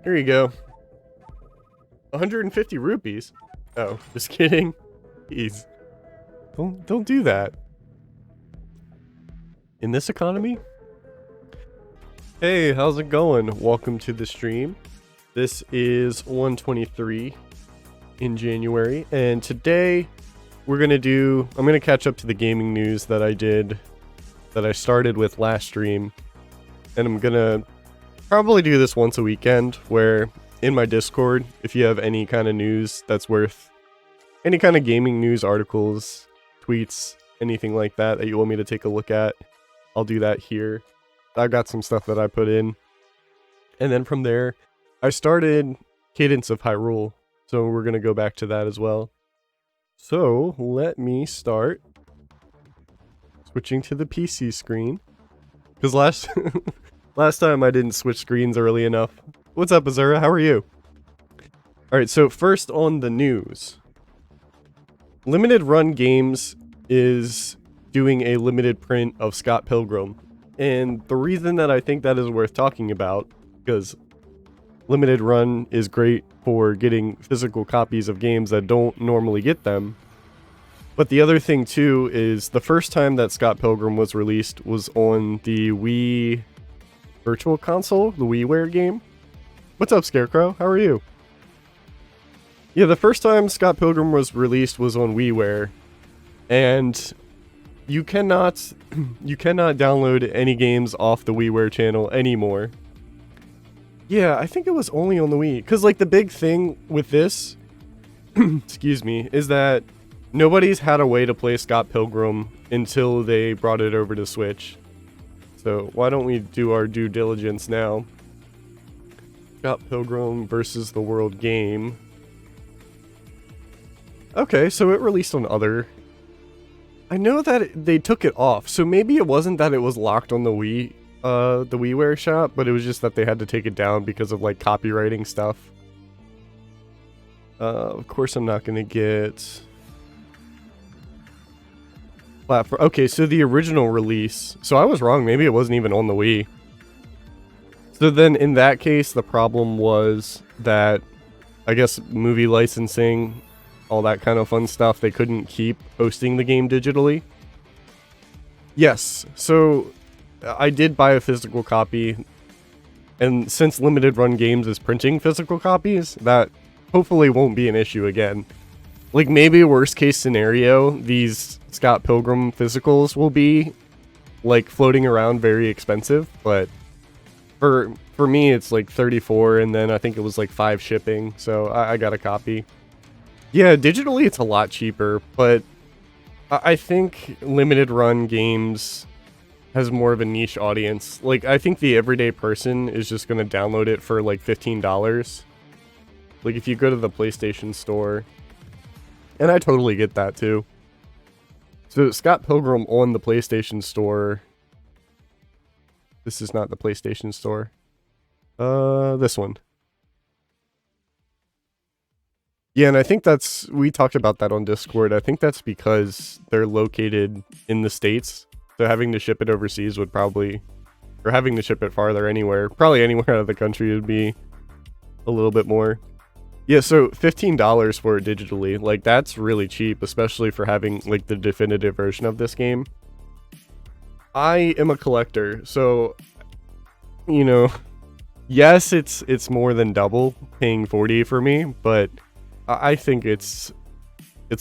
Here you go. 150 rupees. Oh, just kidding. Jeez. Don't do that. In this economy? Hey, how's it going? Welcome to the stream. This is 123 in January, and today I'm gonna catch up to the gaming news that I started with last stream, and I'm gonna probably do this once a weekend, where in my Discord, if you have any kind of news that's worth, any kind of gaming news, articles, tweets, anything like that you want me to take a look at, I'll do that here. I've got some stuff that I put in. And then from there, I started Cadence of Hyrule, so we're going to go back to that as well. So, let me start switching to the PC screen. Because last time I didn't switch screens early enough. What's up, Azura? How are you? Alright, so first on the news. Limited Run Games is doing a limited print of Scott Pilgrim. And the reason that I think that is worth talking about, because Limited Run is great for getting physical copies of games that don't normally get them. But the other thing too is the first time that Scott Pilgrim was released was on the Wii Virtual Console, the WiiWare game. What's up, Scarecrow? How are you? Yeah, the first time Scott Pilgrim was released was on WiiWare, and you cannot download any games off the WiiWare channel anymore. Yeah, I think it was only on the Wii, because like the big thing with this, excuse me, is that nobody's had a way to play Scott Pilgrim until they brought it over to Switch. So why don't we do our due diligence now? Scott Pilgrim versus the World game. Okay, so it released on other. I know that they took it off, so maybe it wasn't that it was locked on the WiiWare shop, but it was just that they had to take it down because of like copywriting stuff. Of course I'm not gonna get platform. Okay, so the original release. So I was wrong, maybe it wasn't even on the Wii. So then in that case, the problem was that, I guess, movie licensing, all that kind of fun stuff, they couldn't keep hosting the game digitally. Yes, so I did buy a physical copy, and since Limited Run Games is printing physical copies, that hopefully won't be an issue again. Like, maybe worst case scenario, these Scott Pilgrim physicals will be, like, floating around very expensive, but for me it's like 34, and then I think it was like 5 shipping, so I got a copy. Yeah, digitally it's a lot cheaper, but I think Limited Run Games has more of a niche audience. Like, I think the everyday person is just going to download it for like $15. Like, if you go to the PlayStation Store, and I totally get that too. So Scott Pilgrim on the PlayStation Store. This is not the PlayStation Store. This one. Yeah, and I think we talked about that on Discord. I think that's because they're located in the States, so having to ship it overseas would probably, or having to ship it farther probably anywhere out of the country would be a little bit more. Yeah, so $15 for it digitally, like, that's really cheap, especially for having, like, the definitive version of this game. I am a collector, so, you know, yes, it's more than double paying $40 for me, but I think it's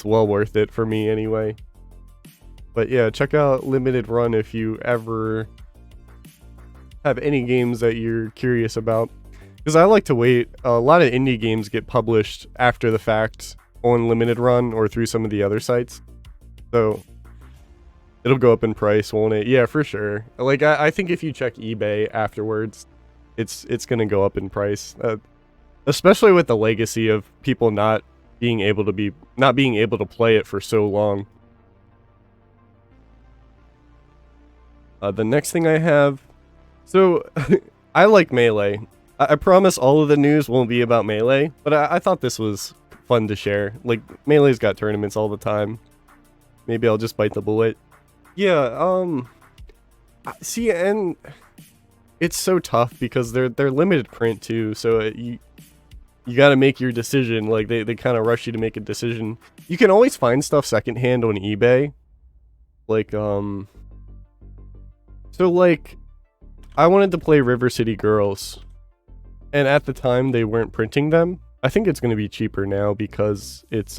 well worth it for me anyway. But yeah, check out Limited Run if you ever have any games that you're curious about. Because I like to wait. A lot of indie games get published after the fact on Limited Run or through some of the other sites. So it'll go up in price, won't it? Yeah, for sure. Like, I think if you check eBay afterwards, it's going to go up in price. Especially with the legacy of people not being able to play it for so long. The next thing I have, so I like Melee. I promise all of the news won't be about Melee, but I thought this was fun to share. Like, Melee's got tournaments all the time. Maybe I'll just bite the bullet. Yeah, see, and it's so tough because they're limited print too, so you got to make your decision. Like they kind of rush you to make a decision. You can always find stuff secondhand on eBay. Like so like I wanted to play River City Girls, and at the time they weren't printing them. I think it's going to be cheaper now because it's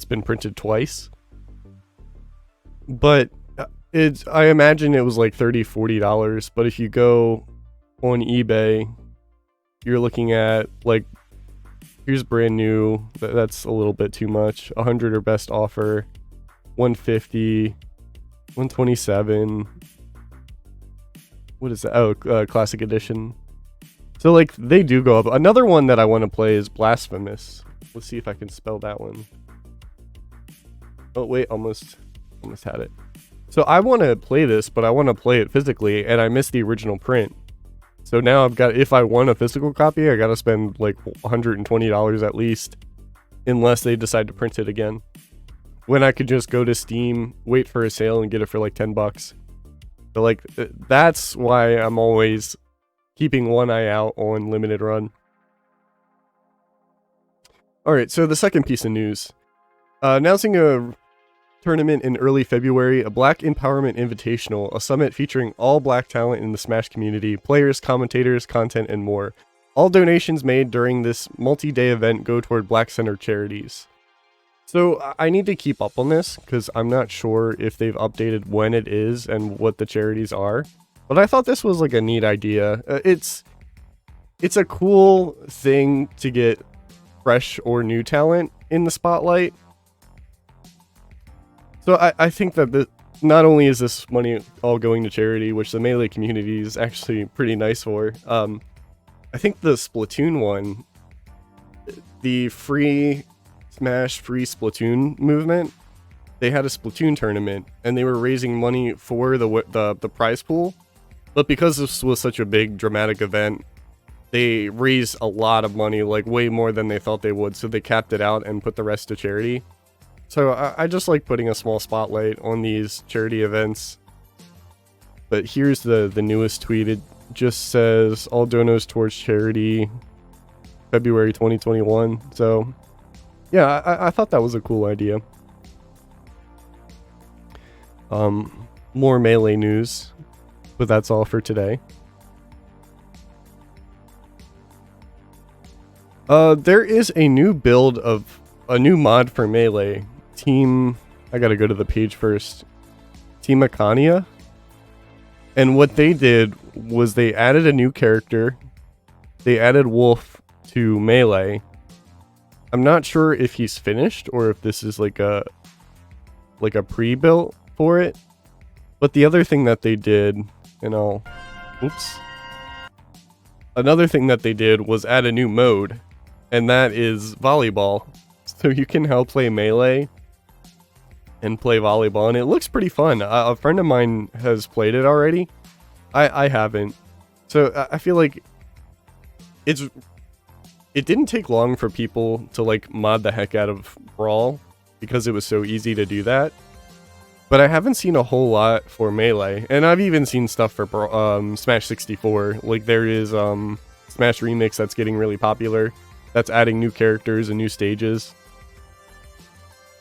been printed twice. But I imagine it was like $30-$40, but if you go on eBay, you're looking at like, here's brand new, that's a little bit too much. 100 or best offer, 150, 127. What is that? Oh, classic edition. So like they do go up. Another one that I want to play is Blasphemous. Let's see if I can spell that one. Oh wait, almost had it. So I want to play this, but I want to play it physically, and I missed the original print. So now I've got, if I want a physical copy, I got to spend like $120 at least, unless they decide to print it again. When I could just go to Steam, wait for a sale, and get it for like 10 bucks. So like, that's why I'm always keeping one eye out on limited run. Alright, so the second piece of news. Announcing a tournament in early February, a Black Empowerment Invitational, a summit featuring all Black talent in the Smash community, players, commentators, content, and more. All donations made during this multi-day event go toward Black-centered charities. So I need to keep up on this, because I'm not sure if they've updated when it is and what the charities are. But I thought this was like a neat idea. It's a cool thing to get fresh or new talent in the spotlight. So I think that not only is this money all going to charity, which the Melee community is actually pretty nice for, I think the Splatoon one, the free Smash free Splatoon movement, they had a Splatoon tournament and they were raising money for the prize pool. But because this was such a big dramatic event, they raised a lot of money, like way more than they thought they would. So they capped it out and put the rest to charity. So I just like putting a small spotlight on these charity events. But here's the newest tweet. It just says all donos towards charity, February 2021. So yeah, I thought that was a cool idea. More Melee news, but that's all for today. There is a new build of a new mod for Melee. I gotta go to the page first. Team Akania. And what they did was they added a new character. They added Wolf to Melee. I'm not sure if he's finished or if this is like a pre-built for it. But the other thing that they did, another thing that they did was add a new mode, and that is volleyball. So you can now play Melee and play volleyball, and it looks pretty fun. A friend of mine has played it already. I haven't. So I feel like it didn't take long for people to like mod the heck out of Brawl because it was so easy to do that. But I haven't seen a whole lot for Melee, and I've even seen stuff for Smash 64. Like there is Smash Remix that's getting really popular. That's adding new characters and new stages.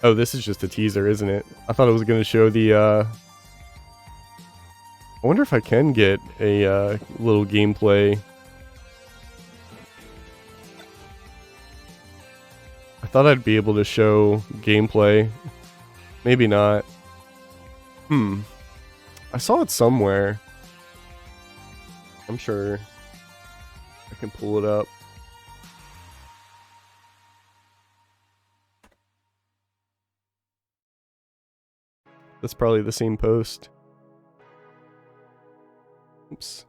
Oh, this is just a teaser, isn't it? I thought it was going to show the, I wonder if I can get a little gameplay. I thought I'd be able to show gameplay. Maybe not. I saw it somewhere. I'm sure I can pull it up. That's probably the same post. Oops.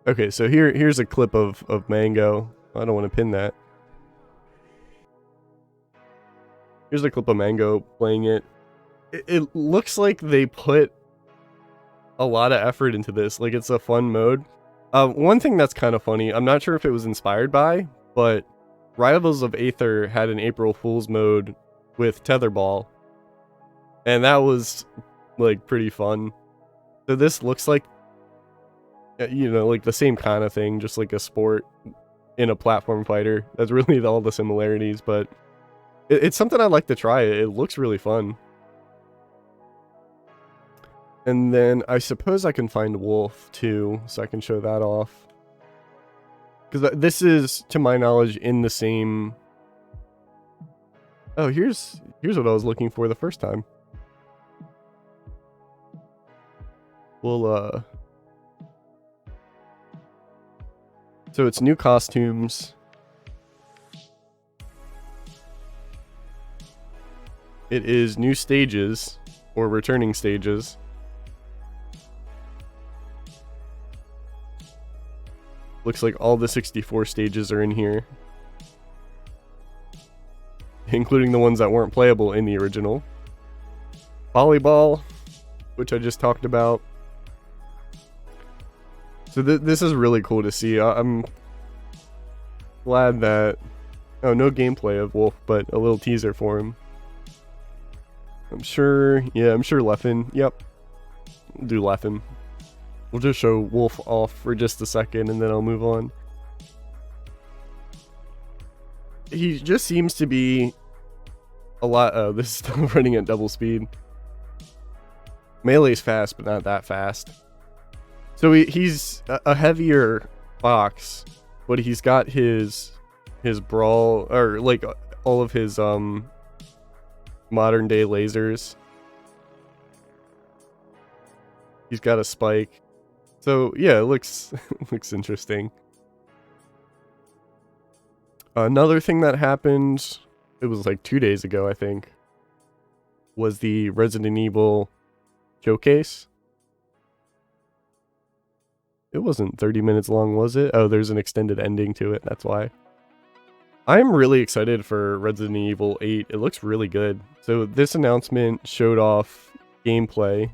Okay, so here's a clip of Mango. I don't want to pin that. Here's a clip of Mango playing it. It looks like they put a lot of effort into this. Like, it's a fun mode. One thing that's kind of funny, I'm not sure if it was inspired by, but Rivals of Aether had an April Fool's mode with Tetherball. And that was like pretty fun. So this looks like, you know, like the same kind of thing, just like a sport in a platform fighter. That's really all the similarities, but it's something I'd like to try. It looks really fun. And then I suppose I can find Wolf too, so I can show that off. Because this is, to my knowledge, in the same... Oh, here's what I was looking for the first time. Well, so it's new costumes. It is new stages, or returning stages. Looks like all the 64 stages are in here, including the ones that weren't playable in the original. Volleyball, which I just talked about. So this is really cool to see. I'm glad that... Oh, no gameplay of Wolf, but a little teaser for him. I'm sure Leffen. Yep. We'll do Leffen. We'll just show Wolf off for just a second and then I'll move on. He just seems to be a lot... Oh, this is still running at double speed. Melee's fast, but not that fast. So he's a heavier Fox, but he's got his brawl, or like all of his modern day lasers. He's got a spike. So yeah, it looks looks interesting. Another thing that happened, it was like 2 days ago, I think, was the Resident Evil showcase. It wasn't 30 minutes long, was it? Oh, there's an extended ending to it, that's why. I'm really excited for Resident Evil 8. It looks really good. So this announcement showed off gameplay.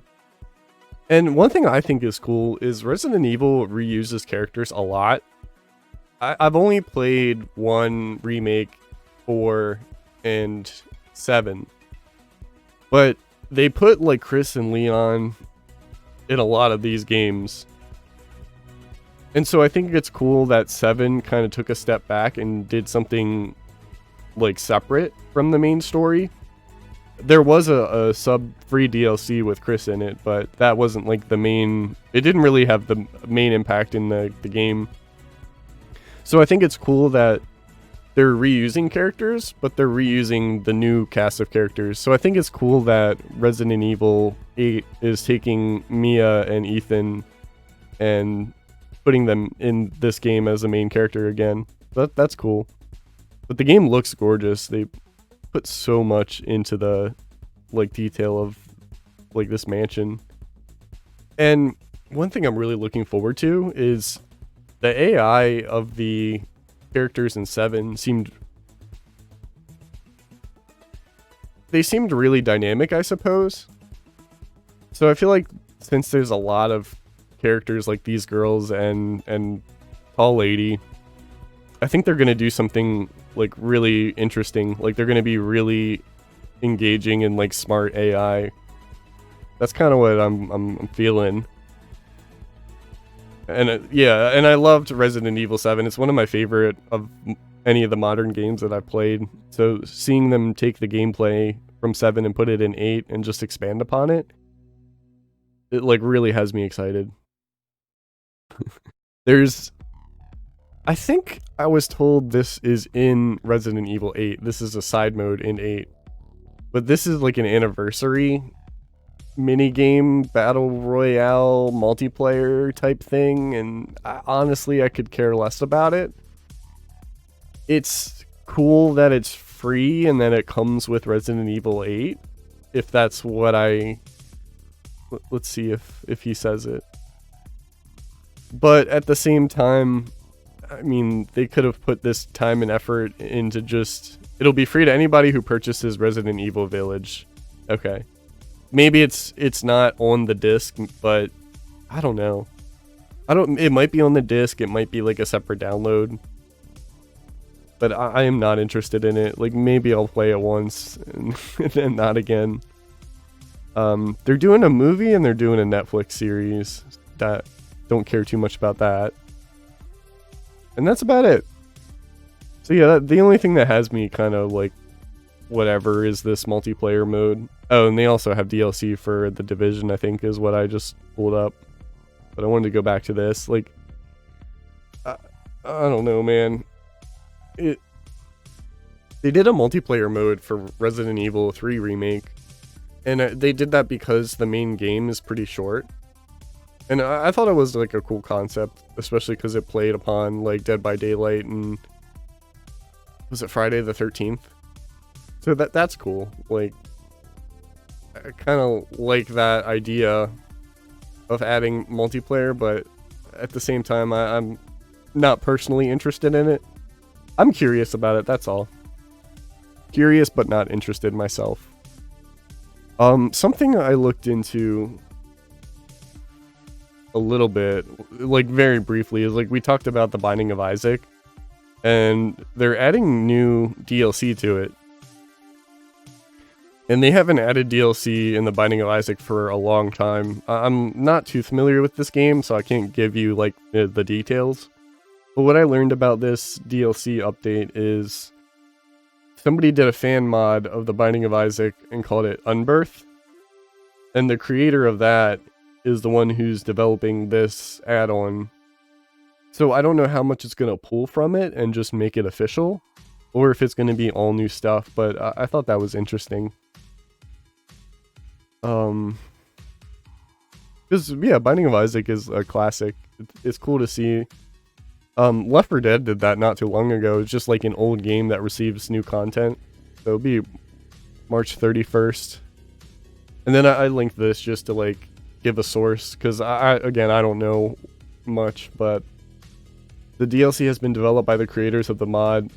And one thing I think is cool is Resident Evil reuses characters a lot. I've only played one remake, 4 and 7. But they put like Chris and Leon in a lot of these games. And so I think it's cool that 7 kind of took a step back and did something like separate from the main story. There was a sub-free DLC with Chris in it, but that wasn't like the main... It didn't really have the main impact in the game. So I think it's cool that they're reusing characters, but they're reusing the new cast of characters. So I think it's cool that Resident Evil 8 is taking Mia and Ethan and putting them in this game as a main character again. That's cool. But the game looks gorgeous. They put so much into the like detail of like this mansion. And one thing I'm really looking forward to is the AI of the characters in 7 seemed really dynamic, I suppose. So I feel like since there's a lot of characters like these girls and tall lady, I think they're gonna do something like really interesting. Like they're gonna be really engaging and like smart AI. That's kind of what I'm feeling. And yeah, and I loved Resident Evil 7. It's one of my favorite of any of the modern games that I've played. So seeing them take the gameplay from 7 and put it in 8 and just expand upon it, it like really has me excited. I think I was told this is in Resident Evil 8. This is a side mode in 8. But this is like an anniversary minigame, battle royale, multiplayer type thing. And honestly, I could care less about it. It's cool that it's free and that it comes with Resident Evil 8. If that's what let's see if he says it. But at the same time, I mean, they could have put this time and effort into just... It'll be free to anybody who purchases Resident Evil Village. Okay. Maybe it's not on the disc, but I don't know. It might be on the disc, it might be like a separate download. But I am not interested in it. Like, maybe I'll play it once and then not again. They're doing a movie and they're doing a Netflix series. That don't care too much about that. And that's about it. So yeah, the only thing that has me kind of like whatever is this multiplayer mode. Oh, and they also have DLC for The Division, I think, is what I just pulled up. But I wanted to go back to this. Like, I don't know, man. They did a multiplayer mode for Resident Evil 3 Remake. And they did that because the main game is pretty short. And I thought it was like a cool concept, especially because it played upon like Dead by Daylight and was it Friday the 13th? So that's cool. Like, I kind of like that idea of adding multiplayer, but at the same time, I'm not personally interested in it. I'm curious about it, that's all. Curious, but not interested myself. Something I looked into a little bit, like very briefly, is like we talked about The Binding of Isaac, and they're adding new DLC to it. And they haven't added DLC in The Binding of Isaac for a long time. I'm not too familiar with this game, so I can't give you like the details. But what I learned about this DLC update is somebody did a fan mod of The Binding of Isaac and called it Unbirth. And the creator of that is the one who's developing this add-on. So I don't know how much it's going to pull from it and just make it official, or if it's going to be all new stuff, but I thought that was interesting. Because, yeah, Binding of Isaac is a classic. It's cool to see. Left 4 Dead did that not too long ago. It's just like an old game that receives new content. So it'll be March 31st. And then I linked this just to like give a source, because I don't know much, but the DLC has been developed by the creators of the mod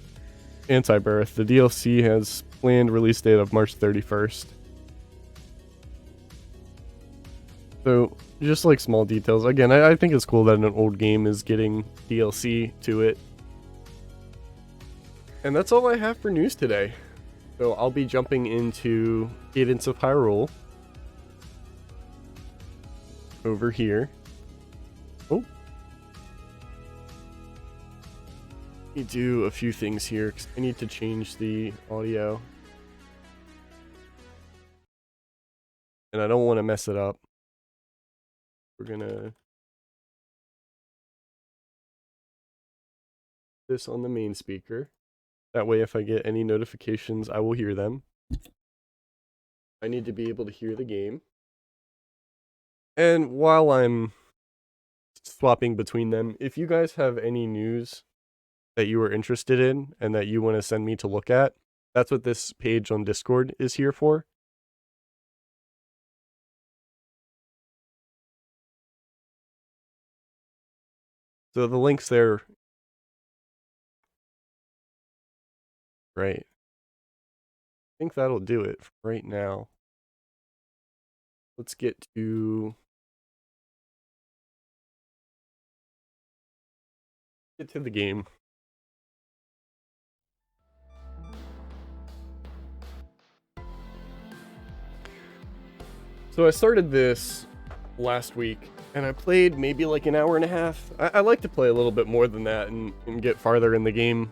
Anti-Birth. The DLC has planned release date of March 31st. So, just like small details. Again, I think it's cool that an old game is getting DLC to it. And that's all I have for news today. So I'll be jumping into Cadence of Hyrule. Over here. Oh. Let me do a few things here, because I need to change the audio. And I don't want to mess it up. We're gonna this on the main speaker. That way if I get any notifications, I will hear them. I need to be able to hear the game. And while I'm swapping between them, if you guys have any news that you are interested in and that you want to send me to look at, that's what this page on Discord is here for. So the link's there. Right. I think that'll do it for right now. Let's get to the game. So I started this last week, and I played maybe like an hour and a half. I like to play a little bit more than that and get farther in the game.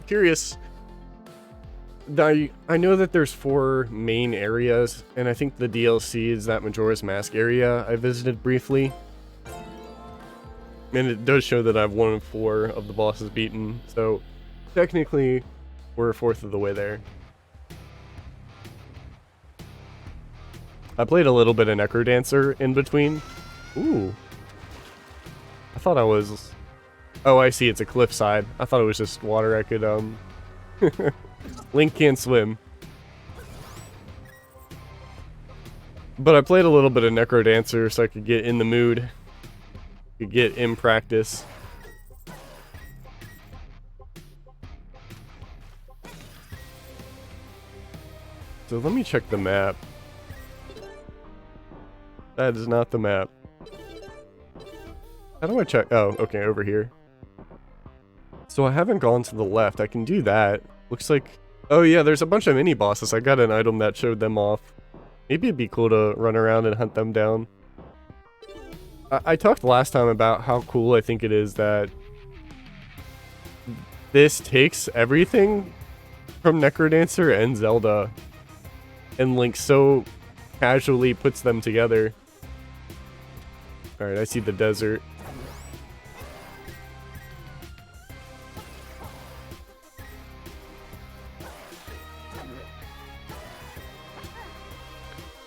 Curious. I know that there's 4 main areas, and I think the DLC is that Majora's Mask area I visited briefly. And it does show that I've 1 of 4 of the bosses beaten, so technically we're 1/4 of the way there. I played a little bit of Necrodancer in between. Ooh. I thought I was... Oh, I see, it's a cliffside. I thought it was just water I could, Link can't swim. But I played a little bit of Necrodancer so I could get in the mood. Could get in practice. So let me check the map. That is not the map. How do I check? Oh, okay, over here. So I haven't gone to the left. I can do that. Looks like... Oh yeah, there's a bunch of mini bosses. I got an item that showed them off. Maybe it'd be cool to run around and hunt them down. I talked last time about how cool I think it is that this takes everything from Necrodancer and Zelda and Link so casually puts them together. Alright, I see the desert.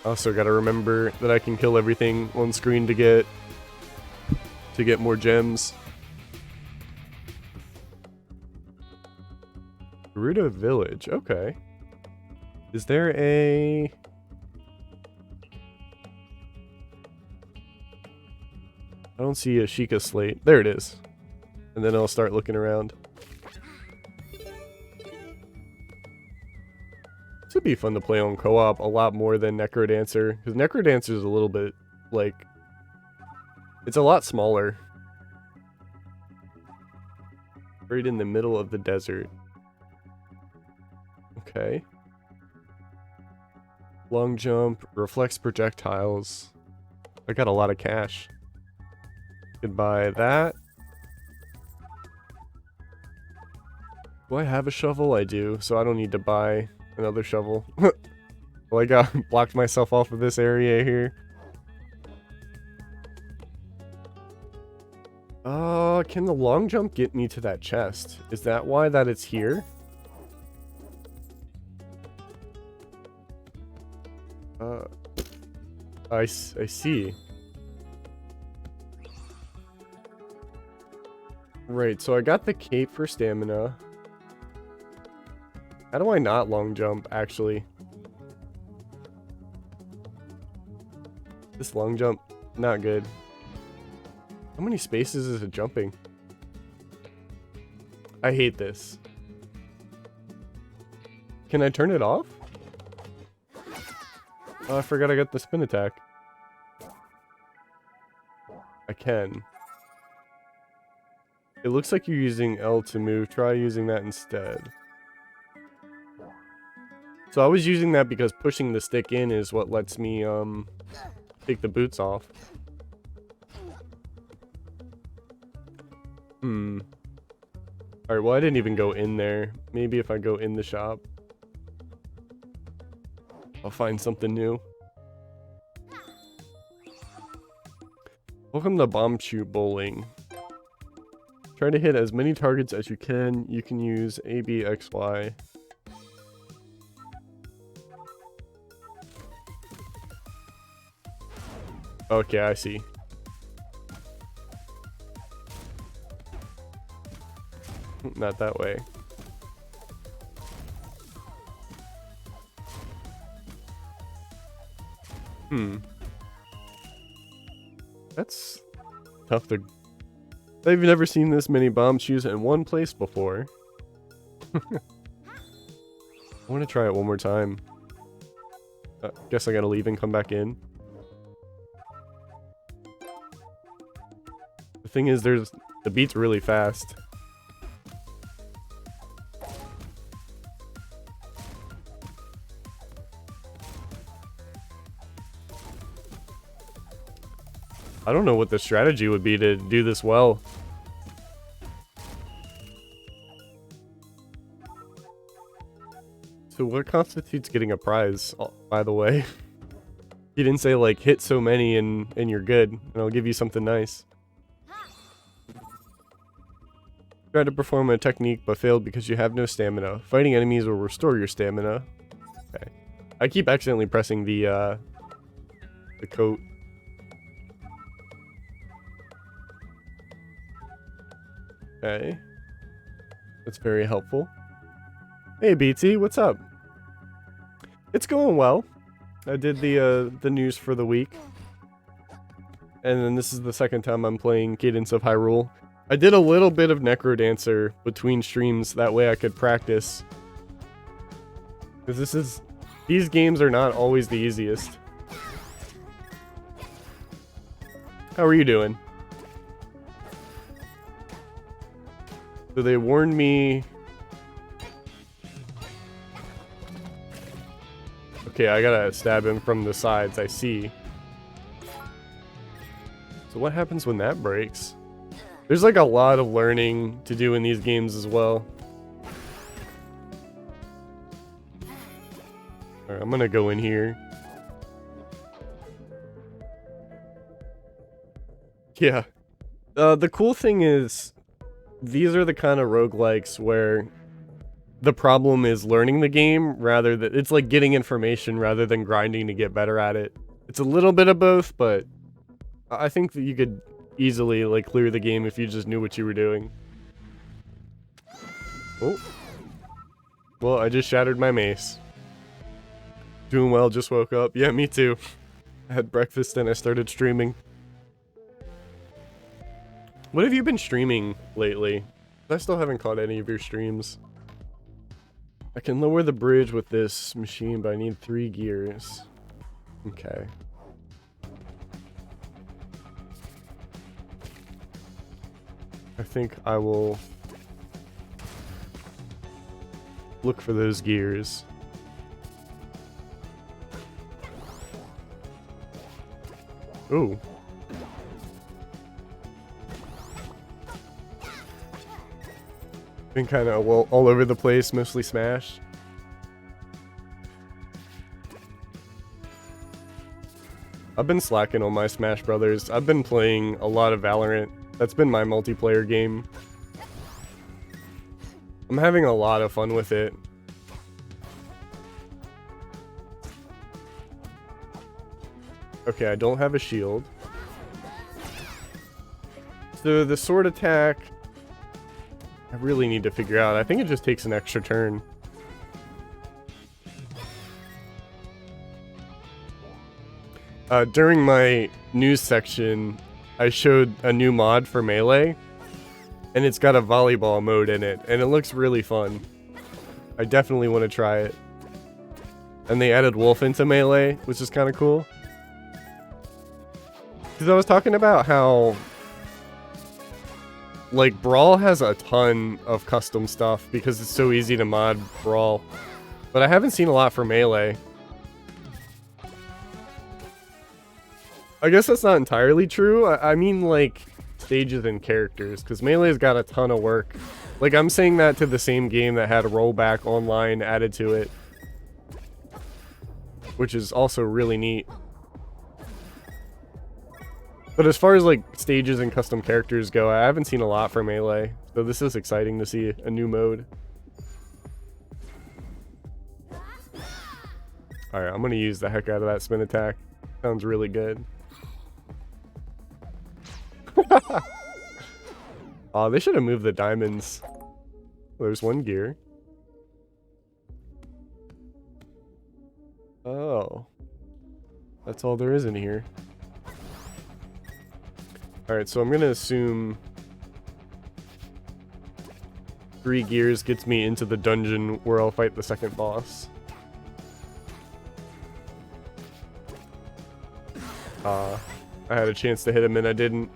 Also gotta remember that I can kill everything on screen to get more gems. Gerudo Village, okay. Is there a... I don't see a Sheikah slate. There it is. And then I'll start looking around. This would be fun to play on co-op a lot more than Necrodancer. Because Necrodancer is a little bit, like... It's a lot smaller. Right in the middle of the desert. Okay. Long jump, reflects projectiles. I got a lot of cash. Could buy that. Do I have a shovel? I do, so I don't need to buy another shovel. Well, I got blocked myself off of this area here. Can the long jump get me to that chest? Is that why that it's here? I see. Right, so I got the cape for stamina. How do I not long jump, actually? This long jump, not good. How many spaces is it jumping? I hate this. Can I turn it off? Oh, I forgot I got the spin attack. I can. It looks like you're using L to move. Try using that instead. So I was using that because pushing the stick in is what lets me take the boots off. Alright, well I didn't even go in there. Maybe if I go in the shop, I'll find something new. Welcome to Bomb Shoot Bowling. Try to hit as many targets as you can. You can use A, B, X, Y. Okay, I see. Not that way. That's tough to... I've never seen this many bomb shoes in one place before. I want to try it one more time. Guess I gotta leave and come back in. The thing is, the beat's really fast. I don't know what the strategy would be to do this well. So what constitutes getting a prize, by the way? You didn't say like hit so many and you're good, and I'll give you something nice. Tried to perform a technique but failed because you have no stamina. Fighting enemies will restore your stamina. Okay. I keep accidentally pressing the coat. Okay. That's very helpful. Hey BT, what's up? It's going well. I did the news for the week. And then this is the second time I'm playing Cadence of Hyrule. I did a little bit of Necrodancer between streams, that way I could practice. Because these games are not always the easiest. How are you doing? So they warned me... Okay, I gotta stab him from the sides, I see. So what happens when that breaks? There's like a lot of learning to do in these games as well. Alright, I'm gonna go in here. Yeah. The cool thing is, these are the kind of roguelikes where the problem is learning the game rather than... It's like getting information rather than grinding to get better at it. It's a little bit of both, but I think that you could easily like clear the game if you just knew what you were doing. Oh. Well, I just shattered my mace. Doing well, just woke up. Yeah, me too. I had breakfast and I started streaming. What have you been streaming lately? I still haven't caught any of your streams. I can lower the bridge with this machine, but I need 3 gears. Okay. I think I will look for those gears. Ooh. Been kind of all over the place, mostly Smash. I've been slacking on my Smash Brothers. I've been playing a lot of Valorant. That's been my multiplayer game. I'm having a lot of fun with it. Okay, I don't have a shield. So the sword attack, I really need to figure out. I think it just takes an extra turn. During my news section, I showed a new mod for Melee, and it's got a volleyball mode in it, and it looks really fun. I definitely want to try it. And they added Wolf into Melee, which is kind of cool. Because I was talking about how, like, Brawl has a ton of custom stuff because it's so easy to mod Brawl. But I haven't seen a lot for Melee. I guess that's not entirely true. I mean, like, stages and characters, because Melee's got a ton of work. Like, I'm saying that to the same game that had rollback online added to it, which is also really neat. But as far as, like, stages and custom characters go, I haven't seen a lot for Melee, so this is exciting to see a new mode. Alright, I'm gonna use the heck out of that spin attack. Sounds really good. Oh, they should have moved the diamonds. There's one gear. Oh. That's all there is in here. Alright, so I'm gonna assume 3 gears gets me into the dungeon where I'll fight the second boss. I had a chance to hit him and I didn't.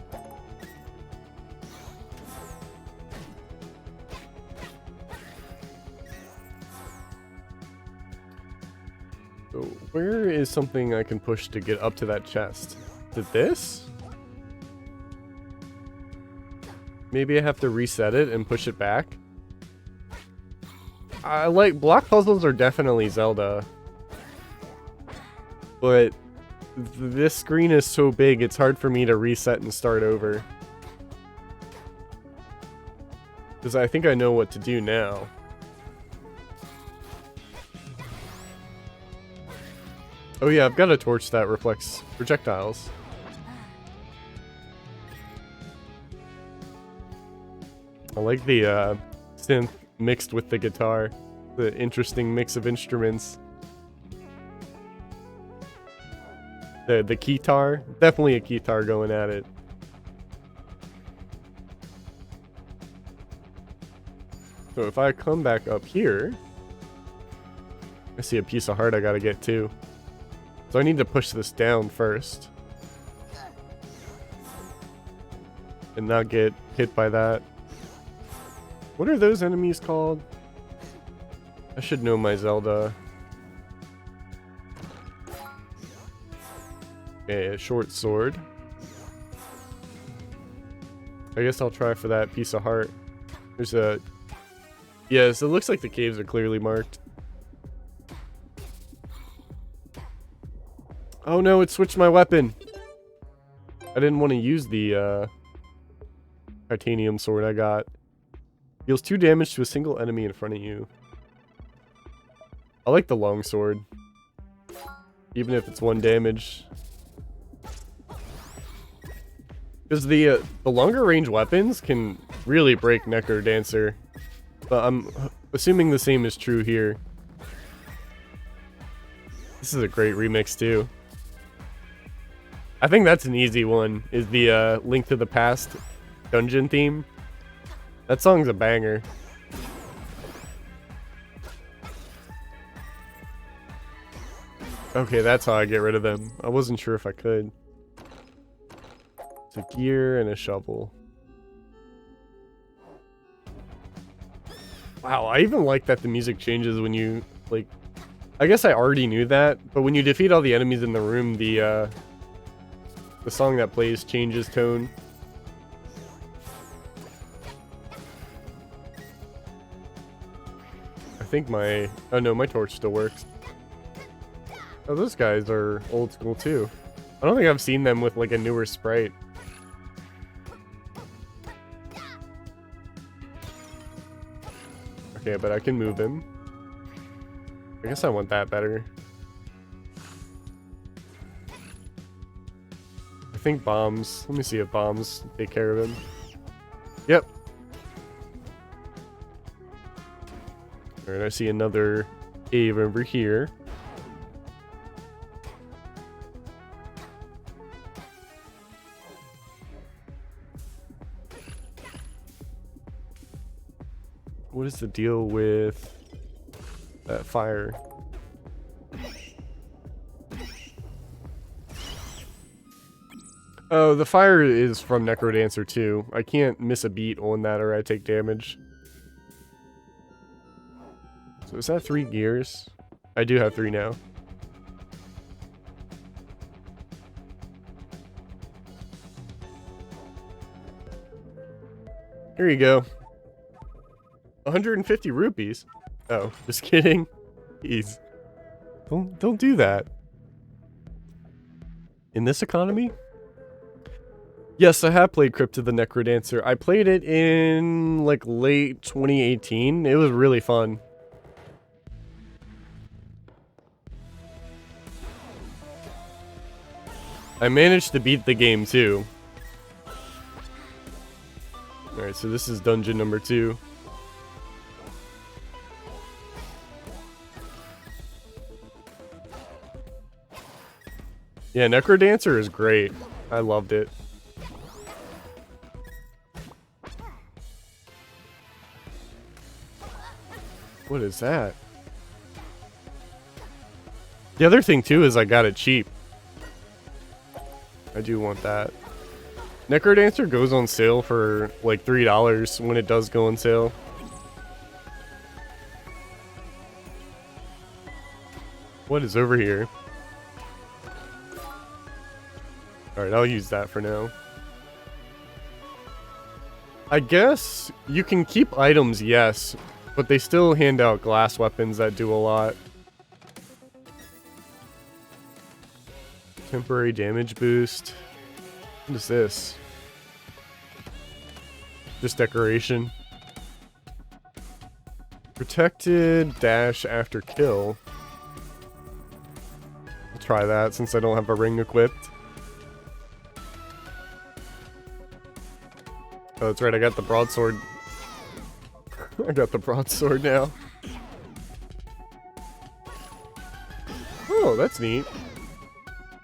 So where is something I can push to get up to that chest? Is it this? Maybe I have to reset it and push it back? I like, block puzzles are definitely Zelda. But this screen is so big, it's hard for me to reset and start over. Because I think I know what to do now. Oh yeah, I've got a torch that reflects projectiles. I like the synth mixed with the guitar. The interesting mix of instruments. The keytar, definitely a keytar going at it. So if I come back up here, I see a piece of heart I gotta get too. So I need to push this down first. And not get hit by that. What are those enemies called? I should know my Zelda. Okay, a short sword. I guess I'll try for that piece of heart. There's a... Yes, it looks like the caves are clearly marked. Oh no, it switched my weapon. I didn't want to use the titanium sword I got. Deals 2 damage to a single enemy in front of you. I like the long sword. Even if it's 1 damage. Because the longer range weapons can really break Necrodancer. But I'm assuming the same is true here. This is a great remix too. I think that's an easy one, is the Link to the Past dungeon theme. That song's a banger. Okay, that's how I get rid of them. I wasn't sure if I could. It's a gear and a shovel. Wow, I even like that the music changes when you, like... I guess I already knew that, but when you defeat all the enemies in the room, the song that plays changes tone. I think my... Oh no, my torch still works. Oh, those guys are old school too. I don't think I've seen them with like a newer sprite. Okay, but I can move him. I guess I want that better. I think bombs. Let me see if bombs take care of him. Yep. Alright, I see another cave over here. What is the deal with that fire? Oh, the fire is from Necrodancer too. I can't miss a beat on that or I take damage. So is that 3 gears? I do have 3 now. Here you go. 150 rupees. Oh, just kidding. Jeez. Don't do that. In this economy? Yes, I have played Crypt of the Necrodancer. I played it in like late 2018. It was really fun. I managed to beat the game too. Alright, so this is dungeon number 2. Yeah, Necrodancer is great. I loved it. What is that? The other thing too is I got it cheap. I do want that. Necrodancer goes on sale for like $3 when it does go on sale. What is over here? Alright, I'll use that for now. I guess you can keep items, yes, but they still hand out glass weapons that do a lot. Temporary damage boost. What is this? Just decoration. Protected dash after kill. I'll try that since I don't have a ring equipped. Oh, that's right, I got the broadsword. I got the broadsword now. Oh, that's neat.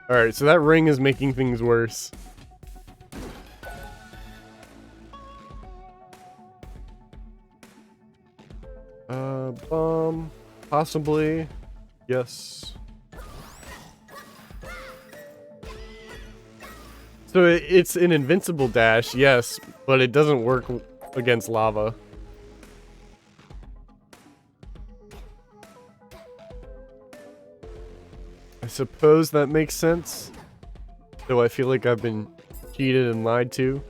Alright, so that ring is making things worse. Bomb. Possibly. Yes. So it's an invincible dash, yes, but it doesn't work against lava. I suppose that makes sense. Though I feel like I've been cheated and lied to.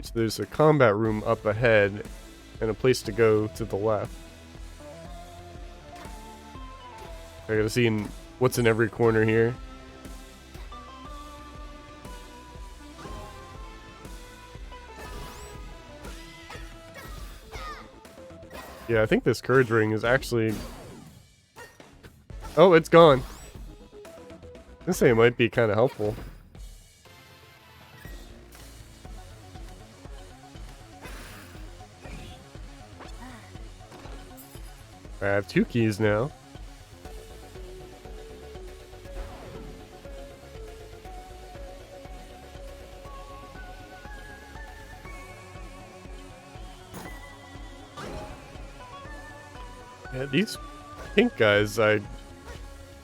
So there's a combat room up ahead and a place to go to the left. I gotta see what's in every corner here. Yeah, I think this courage ring is actually... Oh, it's gone. This thing might be kind of helpful. I have 2 keys now. Yeah, these pink guys, I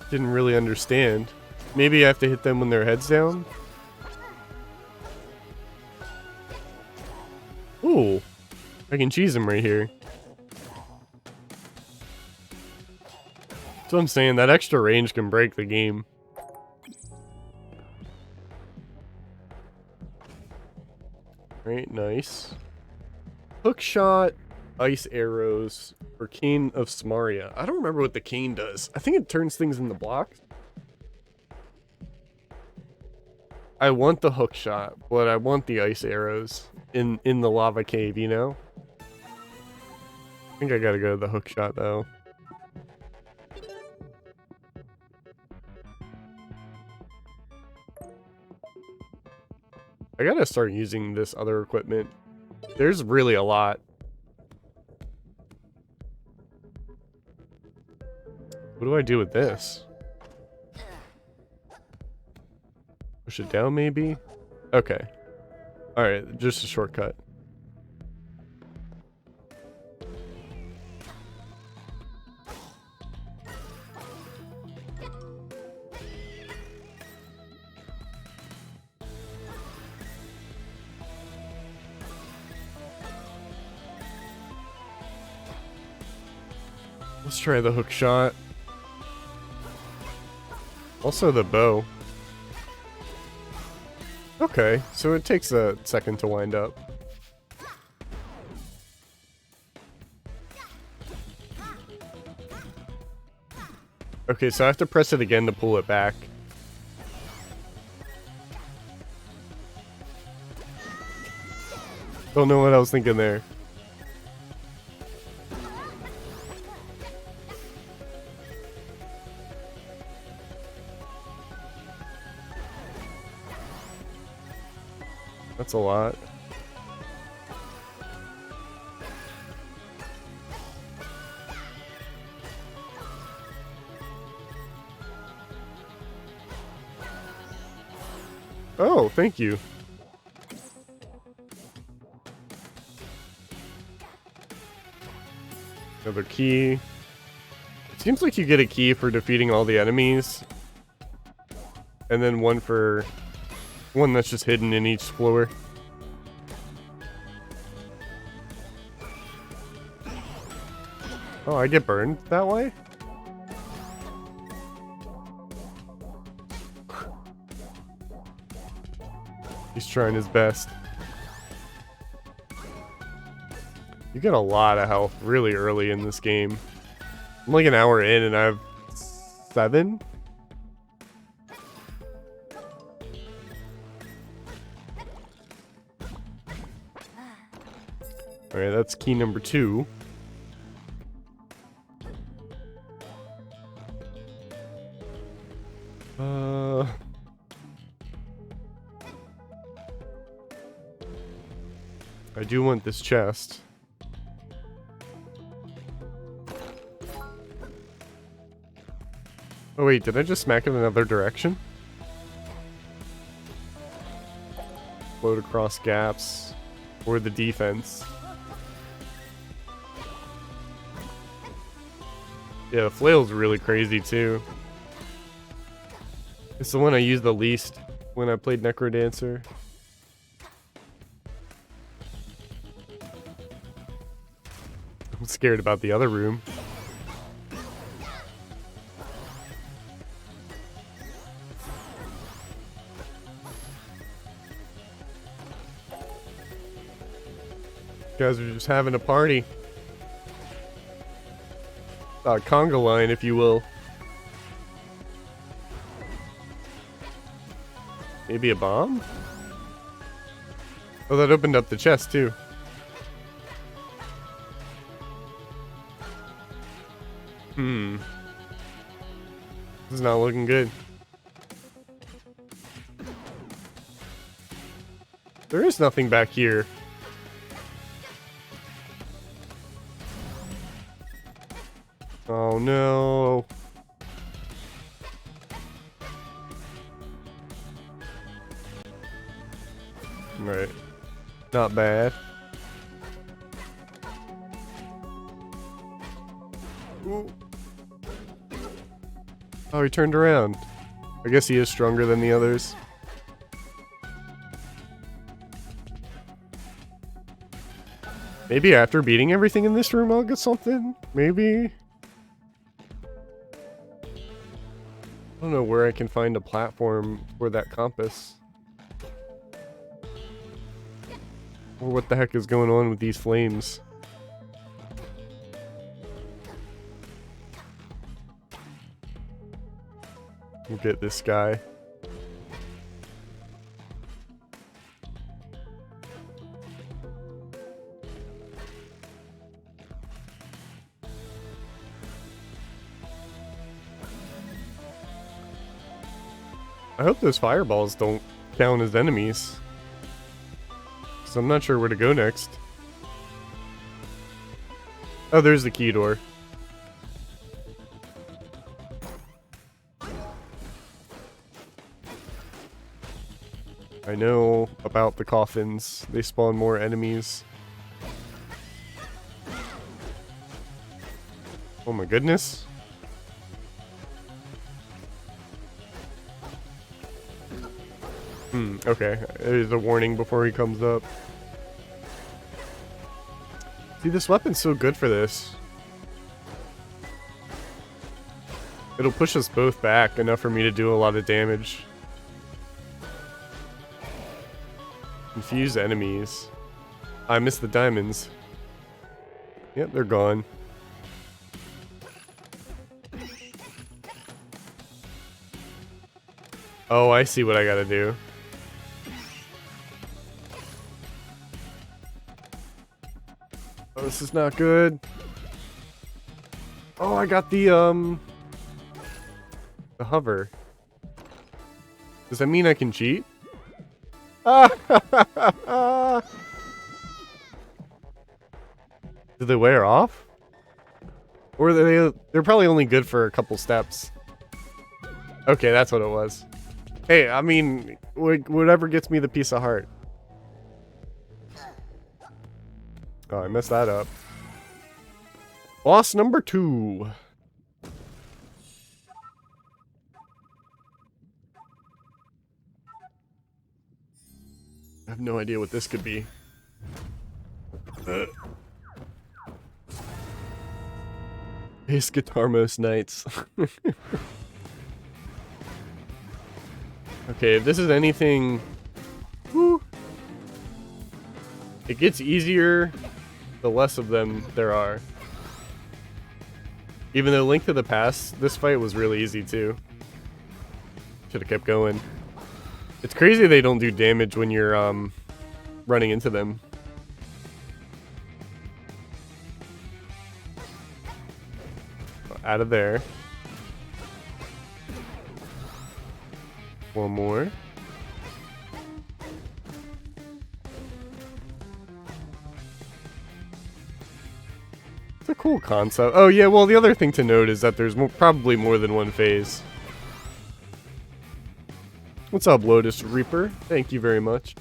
didn't really understand. Maybe I have to hit them when their head's down? Ooh, I can cheese them right here. That's what I'm saying, that extra range can break the game. Alright, nice. Hook shot, ice arrows, or cane of Samaria. I don't remember what the cane does. I think it turns things into blocks. I want the hook shot, but I want the ice arrows in the lava cave, you know? I think I gotta go to the hook shot though. I gotta start using this other equipment. There's really a lot. What do I do with this? Push it down, maybe? Okay. Alright, just a shortcut. Let's try the hook shot. Also the bow. Okay, so it takes a second to wind up. Okay, so I have to press it again to pull it back. Don't know what I was thinking there. That's a lot. Oh, thank you. Another key. It seems like you get a key for defeating all the enemies. And then one that's just hidden in each floor. Oh, I get burned that way? He's trying his best. You get a lot of health really early in this game. I'm like an hour in and I have 7? Alright, that's key number 2. I do want this chest. Oh wait, did I just smack it in another direction? Float across gaps. Or the defense. Yeah, the flail's really crazy too. It's the one I used the least when I played Necrodancer. I'm scared about the other room. Guys are just having a party. Conga line, if you will. Maybe a bomb? Oh, that opened up the chest, too. This is not looking good. There is nothing back here. Oh no. Right. Not bad. Ooh. Oh, he turned around. I guess he is stronger than the others. Maybe after beating everything in this room, I'll get something? Maybe? I don't know where I can find a platform for that compass. Or what the heck is going on with these flames? We'll get this guy. I hope those fireballs don't count as enemies. Because I'm not sure where to go next. Oh, there's the key door. I know about the coffins. They spawn more enemies. Oh my goodness. Okay. There's a warning before he comes up. See, this weapon's so good for this. It'll push us both back enough for me to do a lot of damage. Confuse enemies. I missed the diamonds. Yep, they're gone. Oh, I see what I gotta do. Oh, this is not good. Oh, I got the hover. Does that mean I can cheat? Do they wear off? Or they're probably only good for a couple steps. Okay, that's what it was. Hey, I mean, whatever gets me the piece of heart. Oh, I messed that up. Boss number 2. I have no idea what this could be. Ace Guitarmos Knights. Okay, if this is anything... Woo, it gets easier the less of them there are. Even though Link to the Past, this fight was really easy too. Should have kept going. It's crazy they don't do damage when you're running into them. Out of there. One more. It's a cool concept. Oh yeah, well the other thing to note is that there's probably more than one phase. What's up, Lotus Reaper? Thank you very much.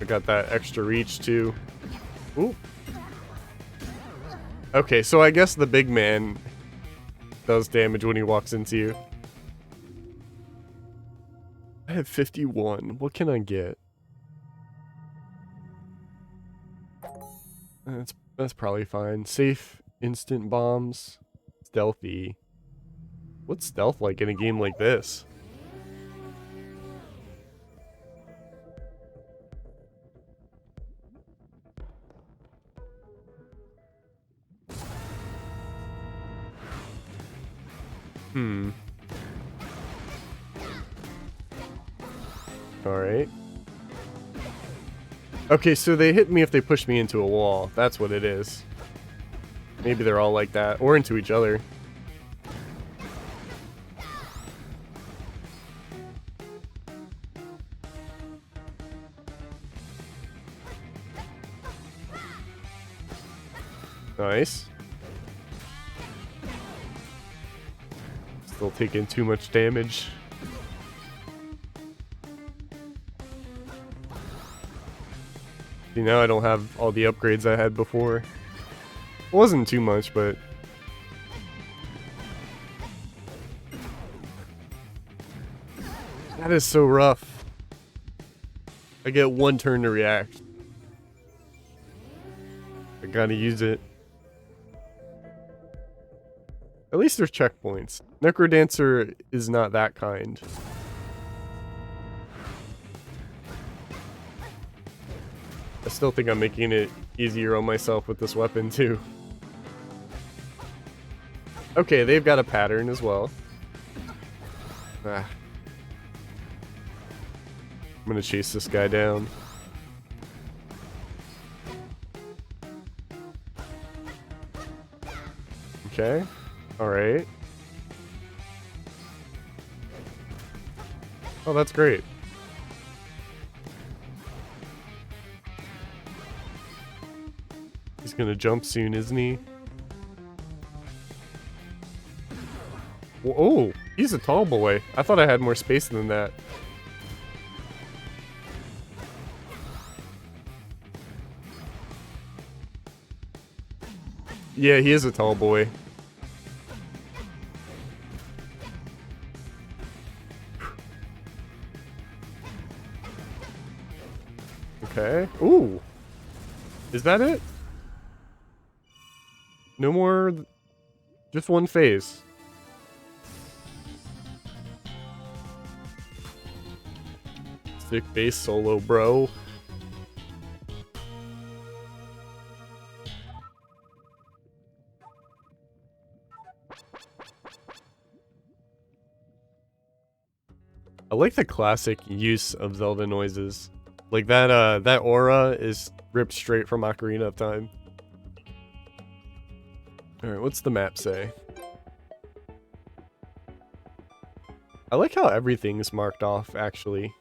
I got that extra reach too. Ooh. Okay, so I guess the big man does damage when he walks into you. I have 51. What can I get? That's probably fine. Safe, instant bombs, stealthy. What's stealth like in a game like this? Hmm. Alright. Okay, so they hit me if they push me into a wall. That's what it is. Maybe they're all like that. Or into each other. Nice. Still taking too much damage. See, now I don't have all the upgrades I had before. It wasn't too much, but... That is so rough. I get one turn to react. I gotta use it. At least there's checkpoints. Necrodancer is not that kind. I still think I'm making it easier on myself with this weapon too. Okay, they've got a pattern as well. Ah. I'm gonna chase this guy down. Okay. Alright. Oh, that's great. He's gonna jump soon, isn't he? Oh, he's a tall boy. I thought I had more space than that. Yeah, he is a tall boy. Okay. Ooh. Is that it? No more... Just one phase. Sick bass solo, bro. I like the classic use of Zelda noises. Like that, that aura is ripped straight from Ocarina of Time. Alright, what's the map say? I like how everything's marked off, actually.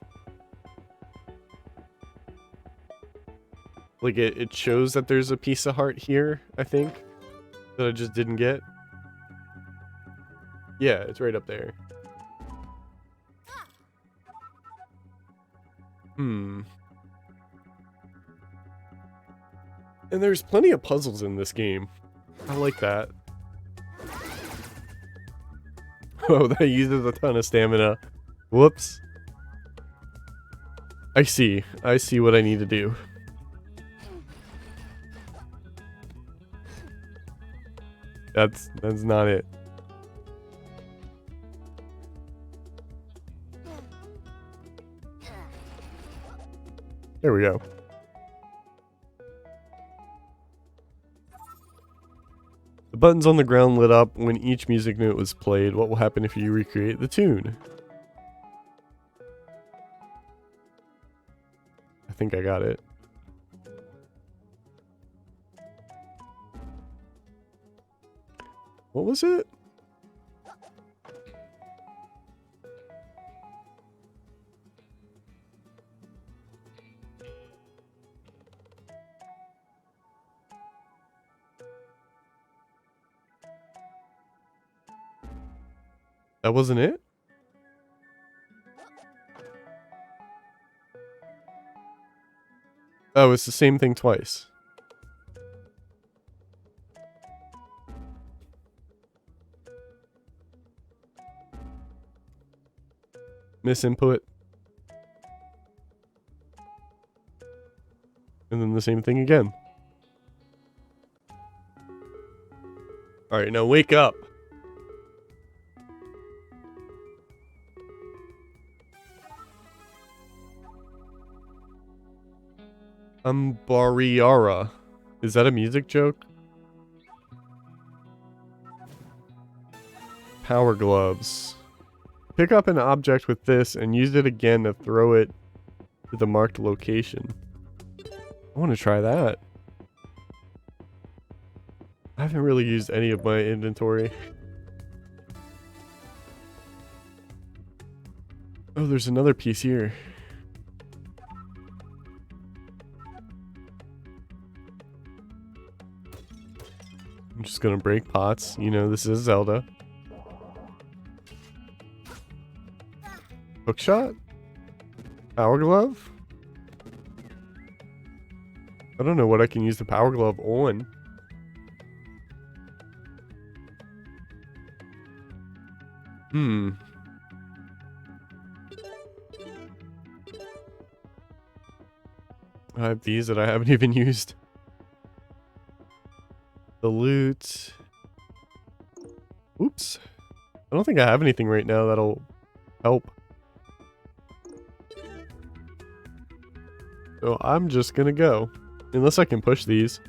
Like, it shows that there's a piece of heart here, I think, that I just didn't get. Yeah, it's right up there. Hmm. And there's plenty of puzzles in this game. I like that. Oh, that uses a ton of stamina. Whoops. I see. I see what I need to do. That's not it. There we go. The buttons on the ground lit up when each music note was played. What will happen if you recreate the tune? I think I got it. What was it? That wasn't it? Oh, it's the same thing twice. Misinput. And then the same thing again. Alright, now wake up. Bariara. Is that a music joke? Power gloves. Pick up an object with this and use it again to throw it to the marked location. I want to try that. I haven't really used any of my inventory. Oh, there's another piece here. I'm just gonna break pots. You know, this is Zelda. Hookshot? Power glove? I don't know what I can use the power glove on. I have these that I haven't even used. The loot. Oops. I don't think I have anything right now that'll help. So I'm just gonna go. Unless I can push these.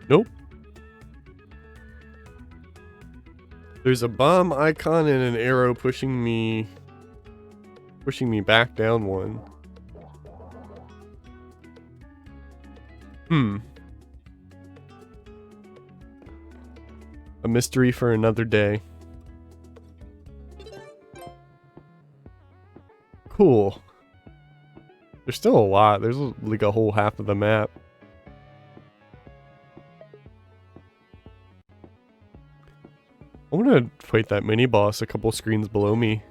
Nope. There's a bomb icon and an arrow pushing me back down one. A mystery for another day. Cool. There's still a lot. There's like a whole half of the map. I want to fight that mini boss a couple screens below me.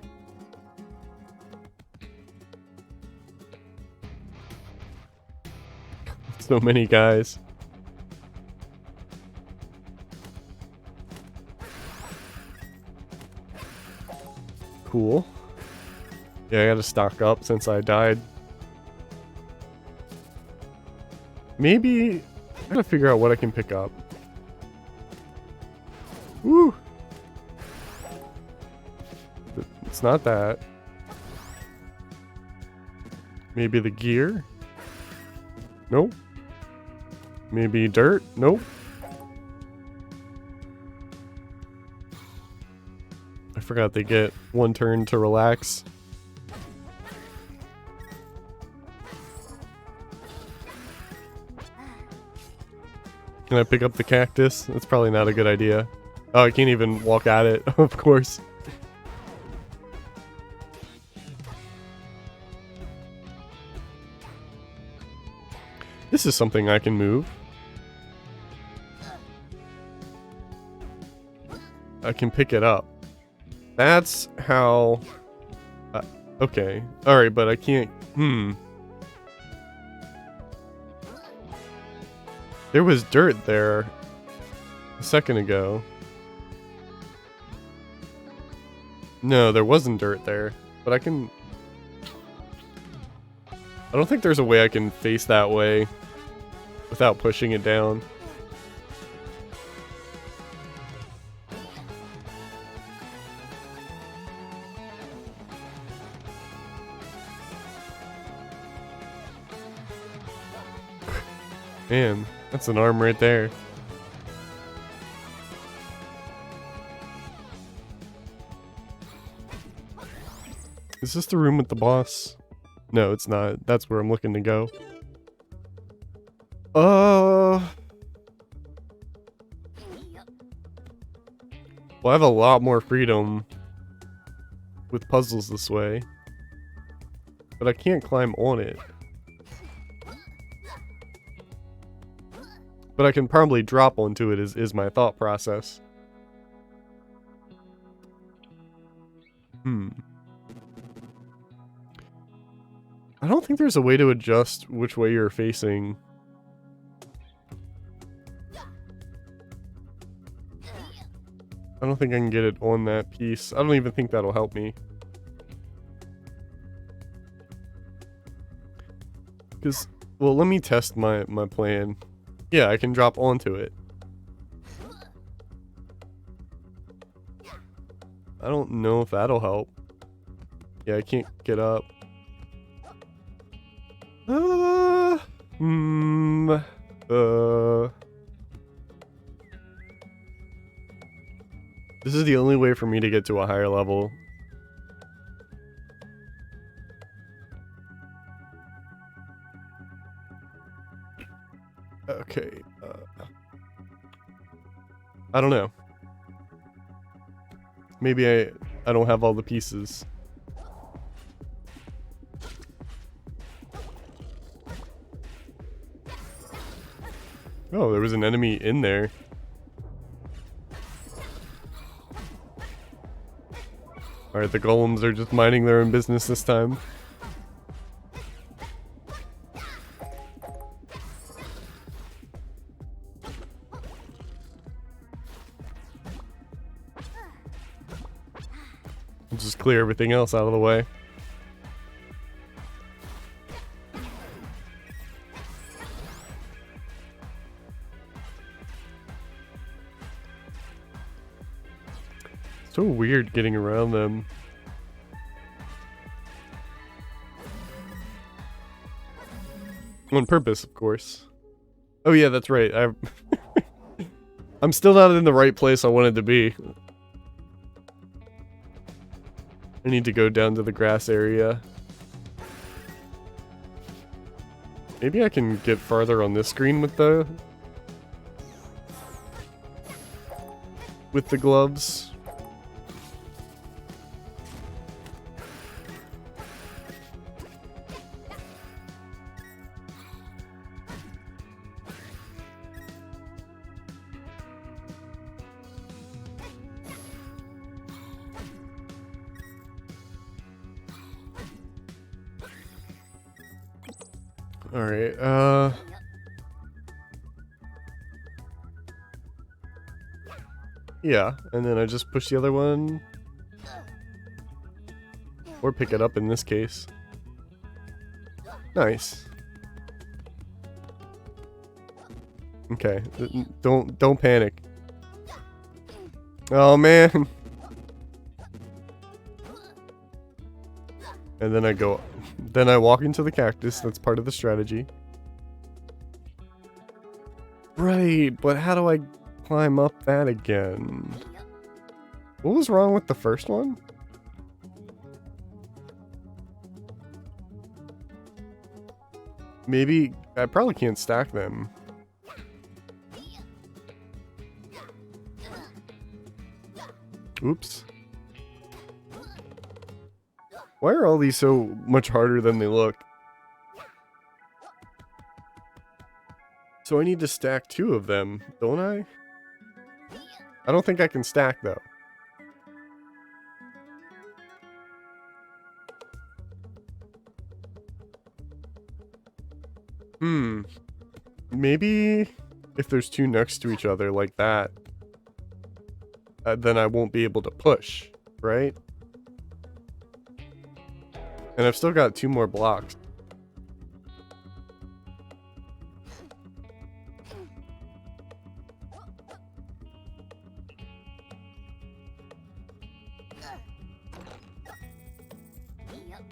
So many guys. Cool. Yeah, I gotta stock up since I died. Maybe I gotta figure out what I can pick up. Woo! It's not that. Maybe the gear? Nope. Maybe dirt? Nope. I forgot they get one turn to relax. Can I pick up the cactus? That's probably not a good idea. Oh, I can't even walk at it, of course. This is something I can move. I can pick it up. That's how... okay. Alright, but I can't... There was dirt there a second ago. No, there wasn't dirt there. But I can... I don't think there's a way I can face that way without pushing it down. Man, that's an arm right there. Is this the room with the boss? No, it's not. That's where I'm looking to go. Well, I have a lot more freedom with puzzles this way. But I can't climb on it. But I can probably drop onto it is my thought process. I don't think there's a way to adjust which way you're facing. I don't think I can get it on that piece. I don't even think that'll help me. Because, well, let me test my plan. Yeah, I can drop onto it. I don't know if that'll help. Yeah, I can't get up. This is the only way for me to get to a higher level. Okay. I don't know. Maybe I don't have all the pieces. Oh, there was an enemy in there. Alright, the golems are just minding their own business this time. I'll just clear everything else out of the way. So weird getting around them. On purpose, of course. Oh yeah, that's right. I'm still not in the right place I wanted to be. I need to go down to the grass area. Maybe I can get farther on this screen with the gloves. Alright, yeah, and then I just push the other one. Or pick it up in this case. Nice. Okay, don't panic. Oh man. And then I walk into the cactus. That's part of the strategy. Right, but how do I climb up that again? What was wrong with the first one? Maybe I probably can't stack them. Oops. Why are all these so much harder than they look? So I need to stack 2 of them, don't I? I don't think I can stack though. Maybe if there's 2 next to each other like that, then I won't be able to push, right? And I've still got 2 more blocks.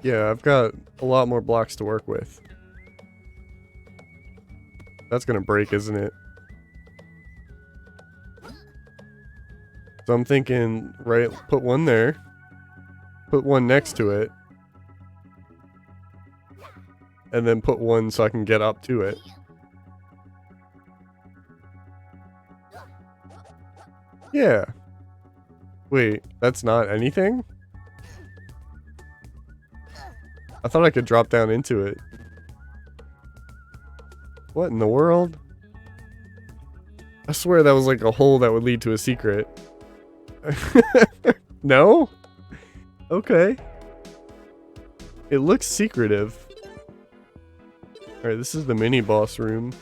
Yeah, I've got a lot more blocks to work with. That's gonna break, isn't it? So I'm thinking, right, put one there. Put one next to it. And then put one so I can get up to it. Yeah. Wait, that's not anything? I thought I could drop down into it. What in the world? I swear that was like a hole that would lead to a secret. No? Okay. It looks secretive. Alright, this is the mini boss room.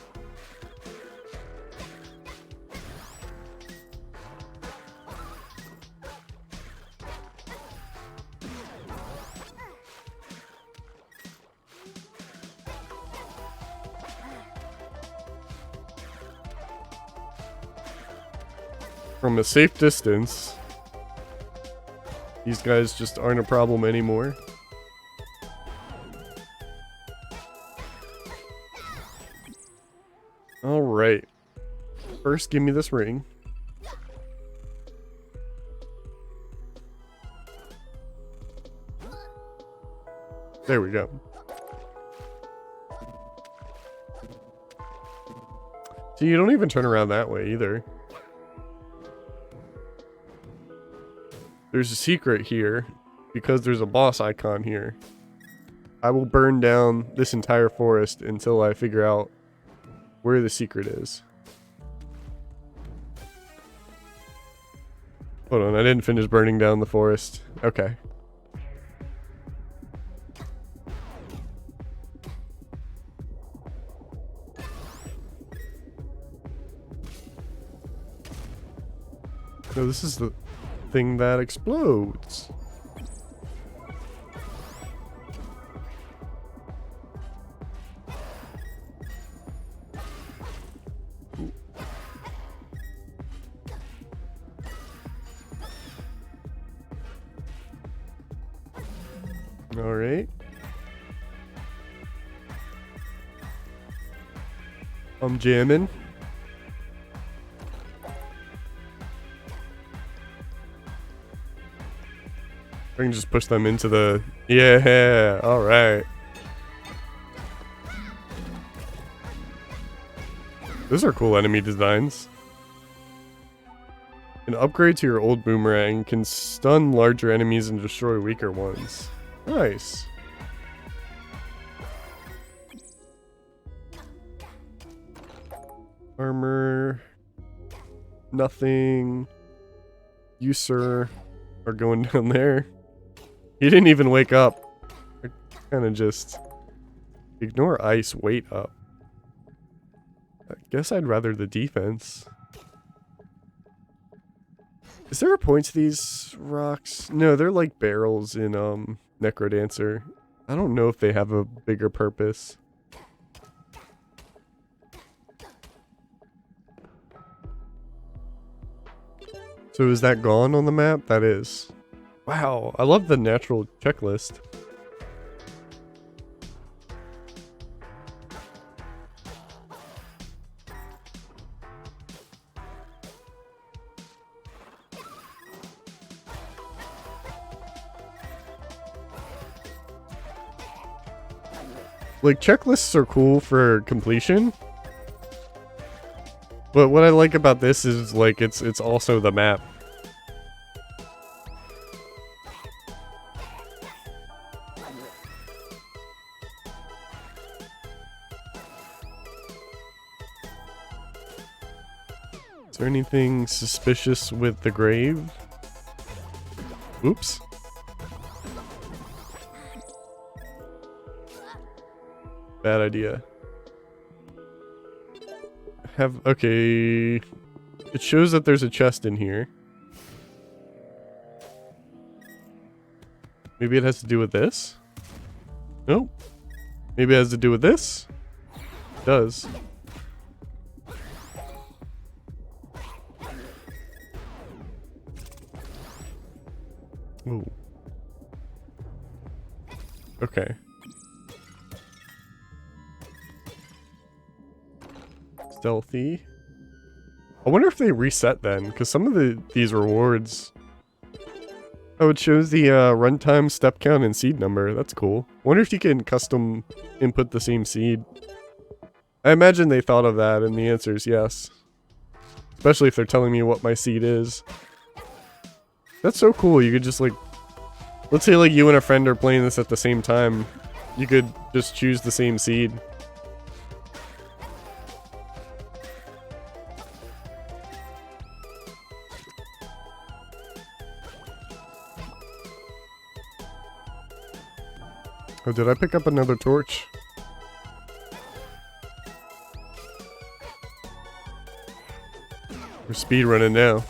From a safe distance, these guys just aren't a problem anymore. Alright. First, give me this ring. There we go. So you don't even turn around that way either. There's a secret here because there's a boss icon here. I will burn down this entire forest until I figure out where the secret is. Hold on, I didn't finish burning down the forest. Okay. No, this is the thing that explodes. All right. I'm jamming. I can just push them into the... Yeah, alright. Those are cool enemy designs. An upgrade to your old boomerang can stun larger enemies and destroy weaker ones. Nice. Armor. Nothing. You, sir, are going down there. He didn't even wake up. I kind of just ignore ice, wait up. I guess I'd rather the defense. Is there a point to these rocks? No, they're like barrels in Necrodancer. I don't know if they have a bigger purpose. So is that gone on the map? That is. Wow, I love the natural checklist. Like, checklists are cool for completion. But what I like about this is, like, it's also the map. Is there anything suspicious with the grave? Oops. Bad idea. Okay. It shows that there's a chest in here. Maybe it has to do with this? Nope. Maybe it has to do with this? It does. Ooh. Okay. Stealthy. I wonder if they reset then, because some of these rewards... Oh, it shows the runtime, step count, and seed number. That's cool. Wonder if you can custom input the same seed. I imagine they thought of that, and the answer is yes. Especially if they're telling me what my seed is. That's so cool. You could just, like... Let's say, like, you and a friend are playing this at the same time. You could just choose the same seed. Oh, did I pick up another torch? We're speedrunning now.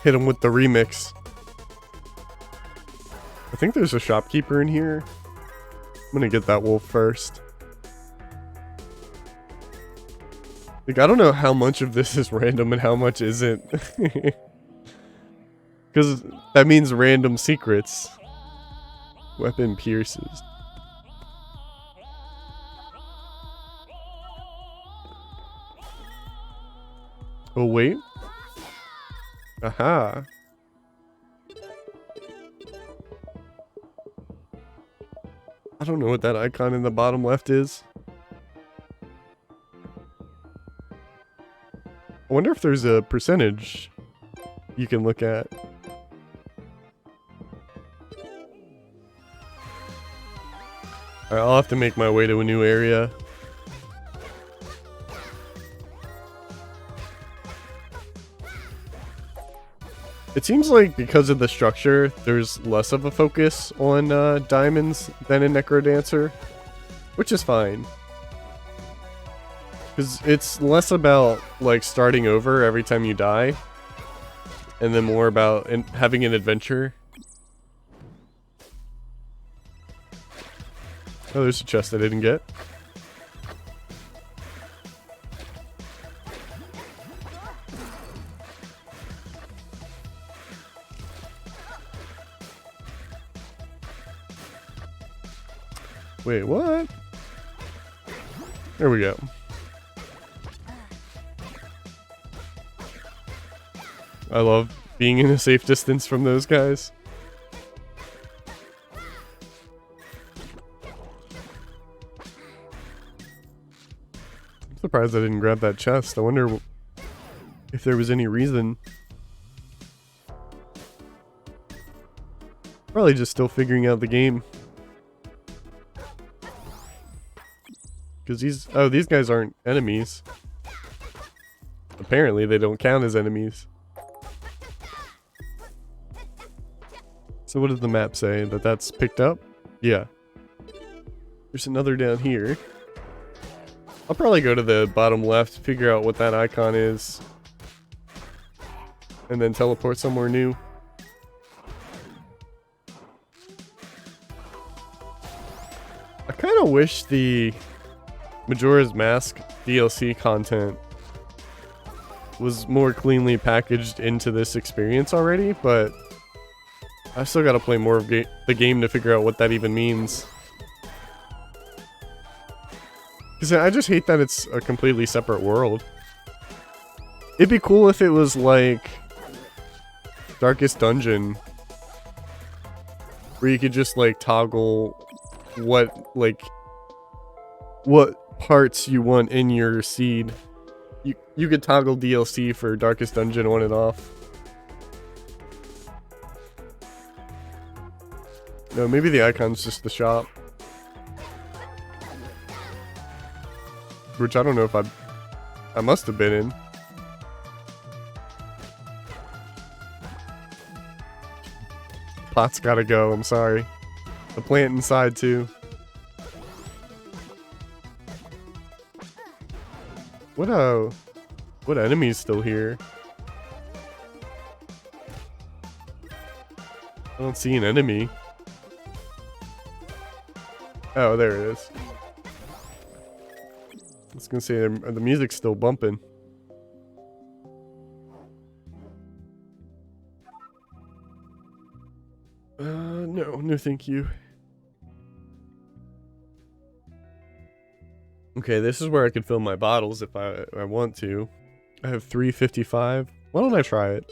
Hit him with the remix. I think there's a shopkeeper in here. I'm gonna get that wolf first. Like, I don't know how much of this is random and how much isn't. Because that means random secrets. Weapon pierces. Oh, wait. Aha. I don't know what that icon in the bottom left is. I wonder if there's a percentage you can look at. Alright, I'll have to make my way to a new area. It seems like because of the structure, there's less of a focus on diamonds than in Necrodancer, which is fine. Because it's less about like starting over every time you die, and then more about having an adventure. Oh, there's a chest I didn't get. Wait, what? There we go. I love being in a safe distance from those guys. I'm surprised I didn't grab that chest. I wonder if there was any reason. Probably just still figuring out the game. Because these guys aren't enemies. Apparently they don't count as enemies. So what does the map say? That that's picked up? Yeah. There's another down here. I'll probably go to the bottom left, figure out what that icon is, and then teleport somewhere new. I kind of wish the Majora's Mask DLC content was more cleanly packaged into this experience already, but I still gotta play more of the game to figure out what that even means. Because I just hate that it's a completely separate world. It'd be cool if it was like Darkest Dungeon, where you could just like toggle what parts you want in your seed. You could toggle DLC for Darkest Dungeon on and off. No, maybe the icon's just the shop. Which I don't know if I must have been in. Pot's gotta go, I'm sorry. The plant inside too. What enemy's still here? I don't see an enemy. Oh, there it is. I was gonna say the music's still bumping. No thank you. Okay, this is where I could fill my bottles if I want to. I have 355. Why don't I try it?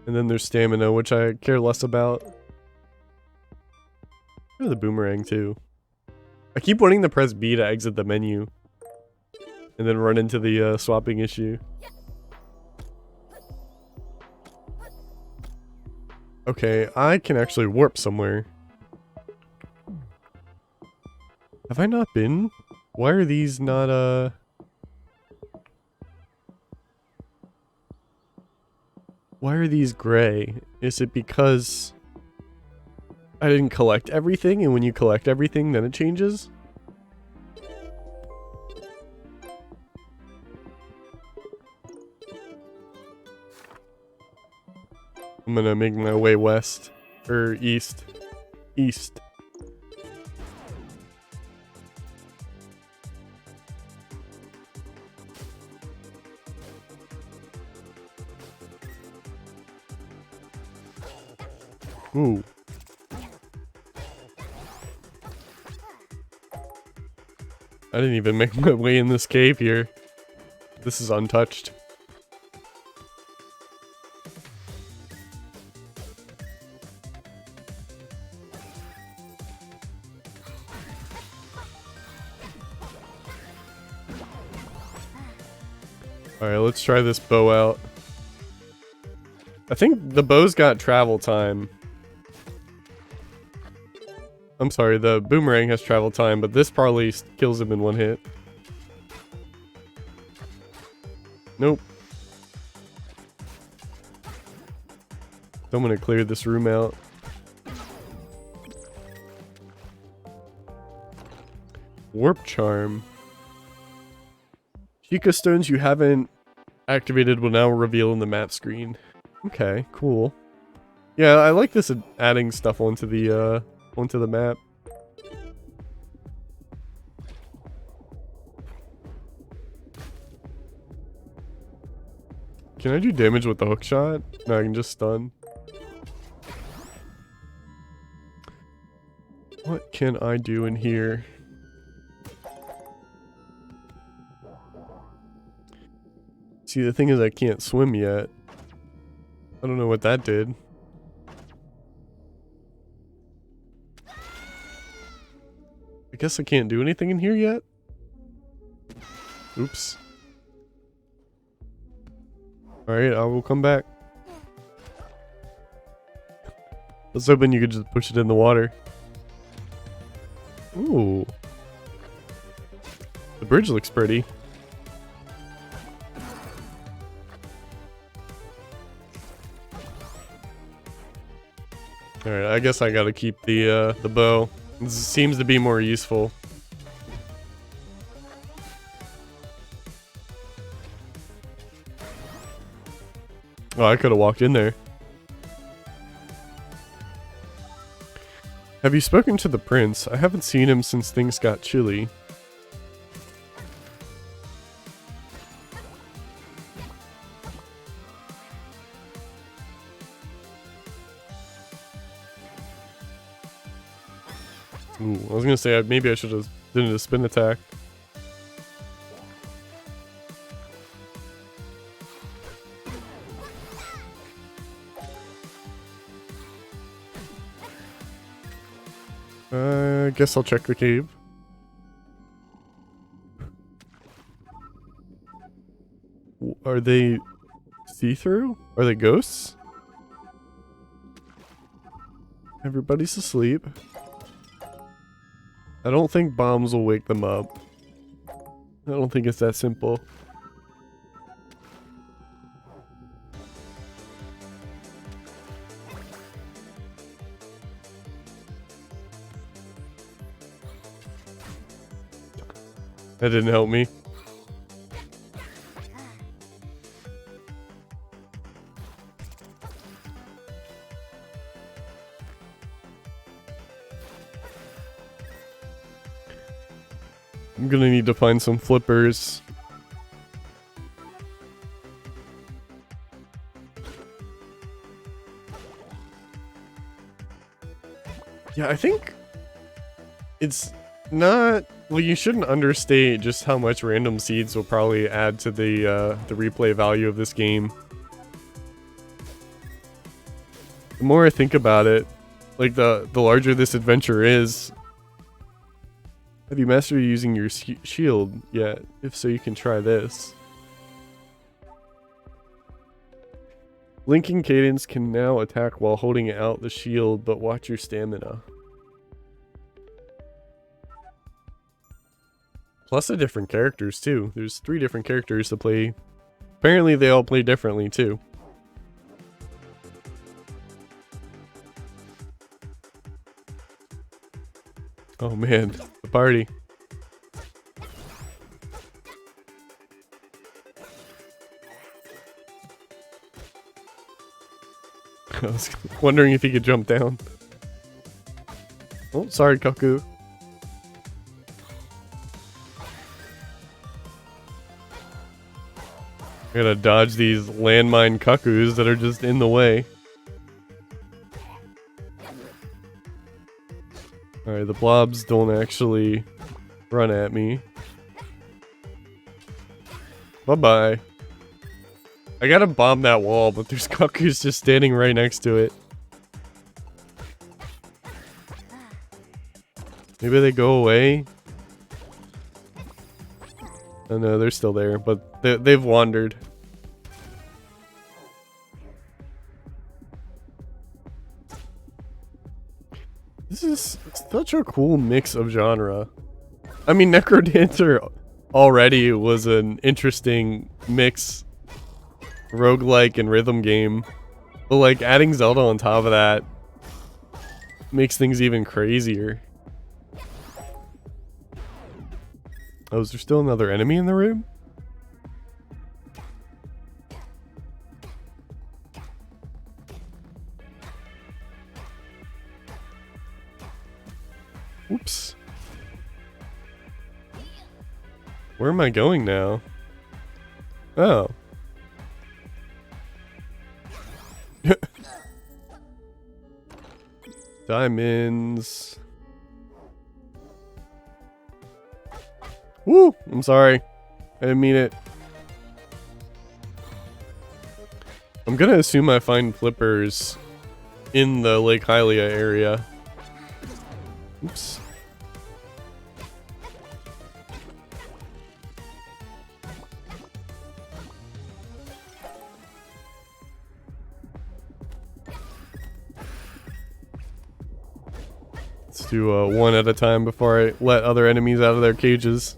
And then there's stamina, which I care less about. Oh, the boomerang too. I keep wanting to press B to exit the menu. And then run into the swapping issue. Okay, I can actually warp somewhere. Have I not been? Why are these not, Why are these gray? Is it because I didn't collect everything, and when you collect everything, then it changes? I'm gonna make my way west. Or east. East. Ooh. I didn't even make my way in this cave here. This is untouched. Alright, let's try this bow out. I think the bow's got travel time. I'm sorry, the boomerang has travel time, but this probably kills him in one hit. Nope. I'm gonna clear this room out. Warp Charm. Sheikah stones you haven't activated will now reveal in the map screen. Okay, cool. Yeah, I like this adding stuff onto the map. Can I do damage with the hook shot? No, I can just stun. What can I do in here? See, the thing is I can't swim yet. I don't know what that did. I guess I can't do anything in here yet? Oops. Alright, I will come back. I was hoping you could just push it in the water. Ooh. The bridge looks pretty. Alright, I guess I gotta keep the bow. This seems to be more useful. Oh, I could have walked in there. Have you spoken to the prince? I haven't seen him since things got chilly. Ooh, I was gonna say maybe I should have done a spin attack. I guess I'll check the cave. Are they see-through? Are they ghosts? Everybody's asleep. I don't think bombs will wake them up. I don't think it's that simple. That didn't help me. I'm gonna need to find some flippers. Yeah, I think it's not... Well, you shouldn't understate just how much random seeds will probably add to the replay value of this game. The more I think about it, like the larger this adventure is. Have you mastered using your shield yet? If so, you can try this. Link and Cadence can now attack while holding out the shield, but watch your stamina. Plus the different characters too. There's 3 different characters to play. Apparently they all play differently too. Oh man, the party. I was wondering if he could jump down. Oh, sorry, Cuckoo. I gotta dodge these landmine cuckoos that are just in the way. Alright, the blobs don't actually run at me. Bye-bye. I gotta bomb that wall, but there's cuckoos just standing right next to it. Maybe they go away? Oh no, they're still there, but they've wandered. This is such a cool mix of genre. I mean, Necrodancer already was an interesting mix, roguelike and rhythm game. But like adding Zelda on top of that makes things even crazier. Oh, is there still another enemy in the room? Oops. Where am I going now? Oh. Diamonds. Woo! I'm sorry. I didn't mean it. I'm gonna assume I find flippers in the Lake Hylia area. Oops. Let's do one at a time before I let other enemies out of their cages.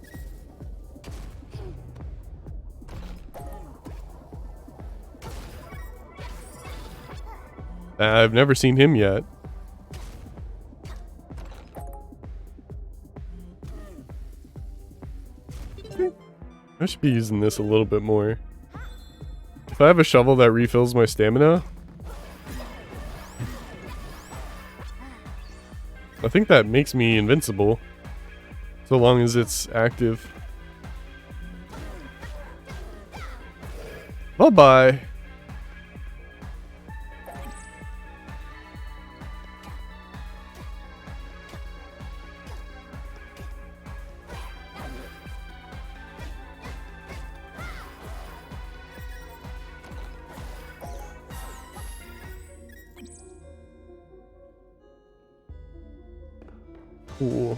I've never seen him yet. I should be using this a little bit more. If I have a shovel that refills my stamina, I think that makes me invincible. So long as it's active. Bye-bye. Cool.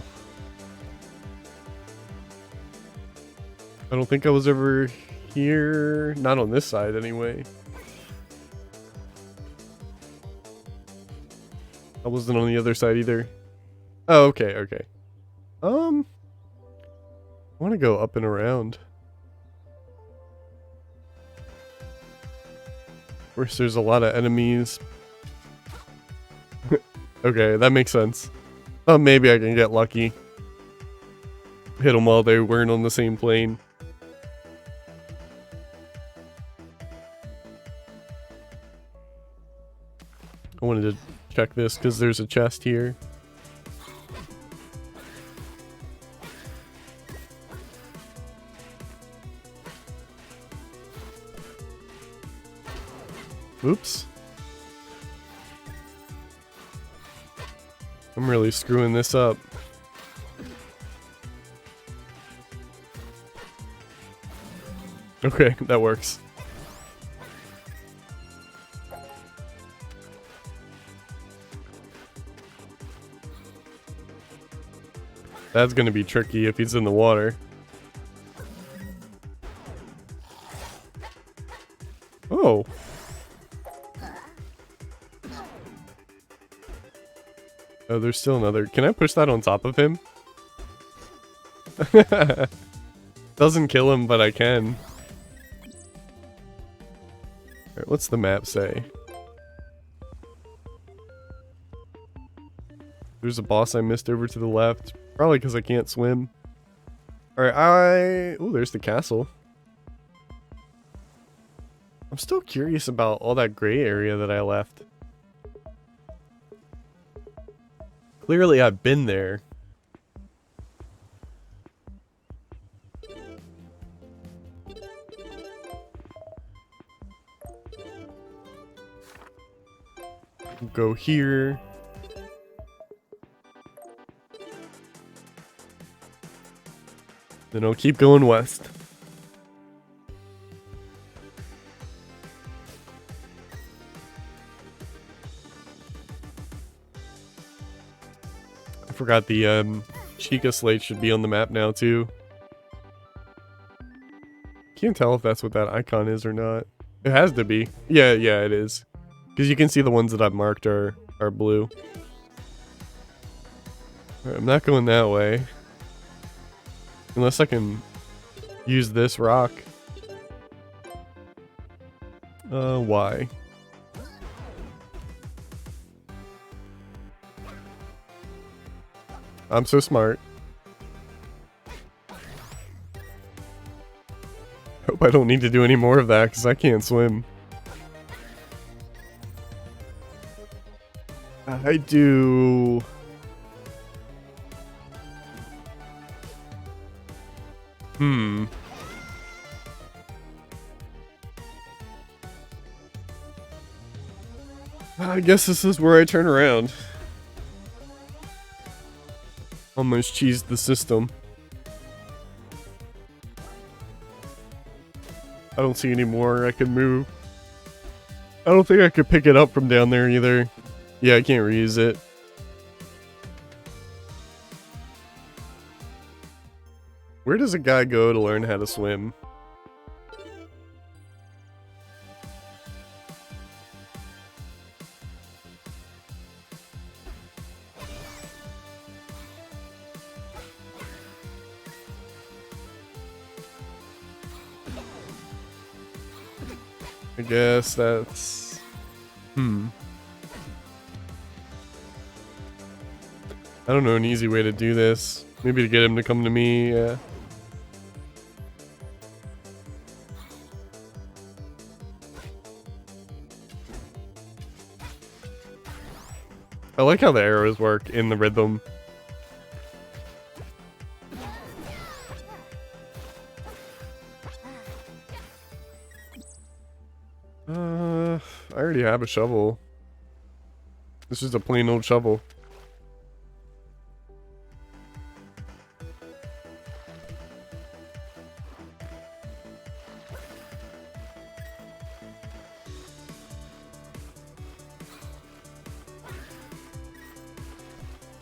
I don't think I was ever here. Not on this side, anyway. I wasn't on the other side either. Oh, okay, okay. I want to go up and around. Of course, there's a lot of enemies. Okay, that makes sense. Oh, maybe I can get lucky. Hit them while they weren't on the same plane. I wanted to check this because there's a chest here. Oops. I'm really screwing this up. Okay, that works. That's gonna be tricky if he's in the water. Oh. Oh, there's still another. Can I push that on top of him? Doesn't kill him, but I can. Alright, what's the map say? There's a boss I missed over to the left. Probably because I can't swim. Alright, oh, there's the castle. I'm still curious about all that gray area that I left. Clearly, I've been there. Go here. Then I'll keep going west. I forgot the Chica slate should be on the map now too. Can't tell if that's what that icon is or not. It has to be. Yeah, it is. Because you can see the ones that I've marked are blue. Alright, I'm not going that way. Unless I can use this rock. Why? I'm so smart. Hope I don't need to do any more of that because I can't swim. I do. I guess this is where I turn around. Almost cheesed the system. I don't see any more I could move. I don't think I could pick it up from down there either. Yeah, I can't reuse it. Where does a guy go to learn how to swim? I guess that's... I don't know an easy way to do this. Maybe to get him to come to me, yeah. I like how the arrows work in the rhythm. I already have a shovel. This is a plain old shovel.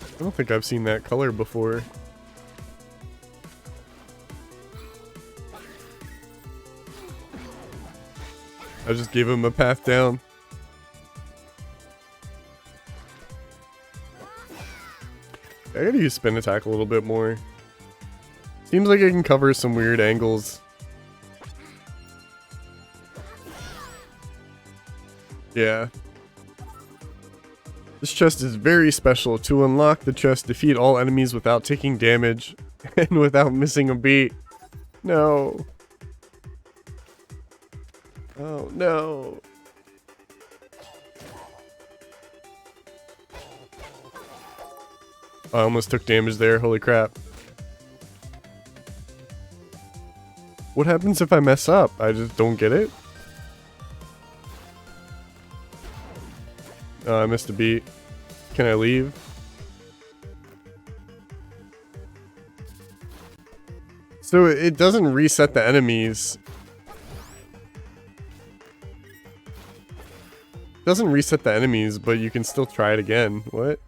I don't think I've seen that color before. I just gave him a path down. I gotta use spin attack a little bit more. Seems like I can cover some weird angles. Yeah. This chest is very special. To unlock the chest, defeat all enemies without taking damage and without missing a beat. No. Oh no. I almost took damage there, holy crap. What happens if I mess up? I just don't get it? Oh, I missed a beat. Can I leave? So it doesn't reset the enemies. It doesn't reset the enemies, but you can still try it again. What?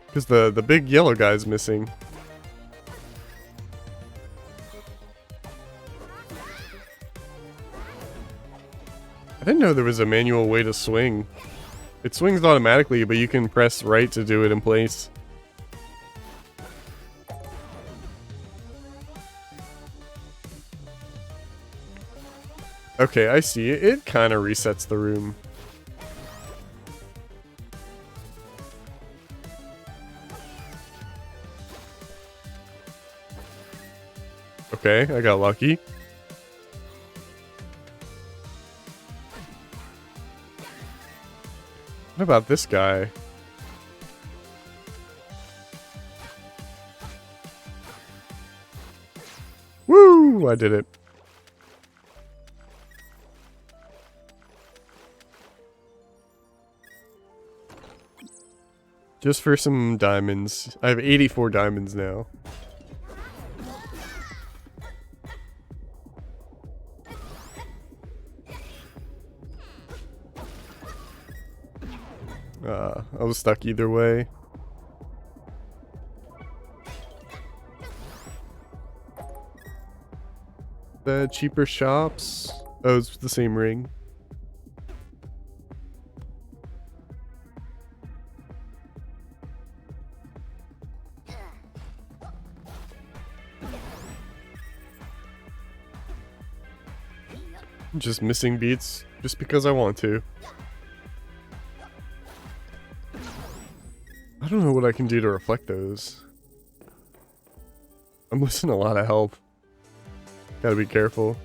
Because the big yellow guy's missing. I didn't know there was a manual way to swing. It swings automatically, but you can press right to do it in place. Okay, I see. It kind of resets the room. Okay, I got lucky. What about this guy? Woo! I did it. Just for some diamonds. I have 84 diamonds now. I was stuck either way. The cheaper shops. Oh, it's the same ring. Just missing beats just because I want to. I don't know what I can do to reflect those. I'm losing a lot of health. Gotta be careful.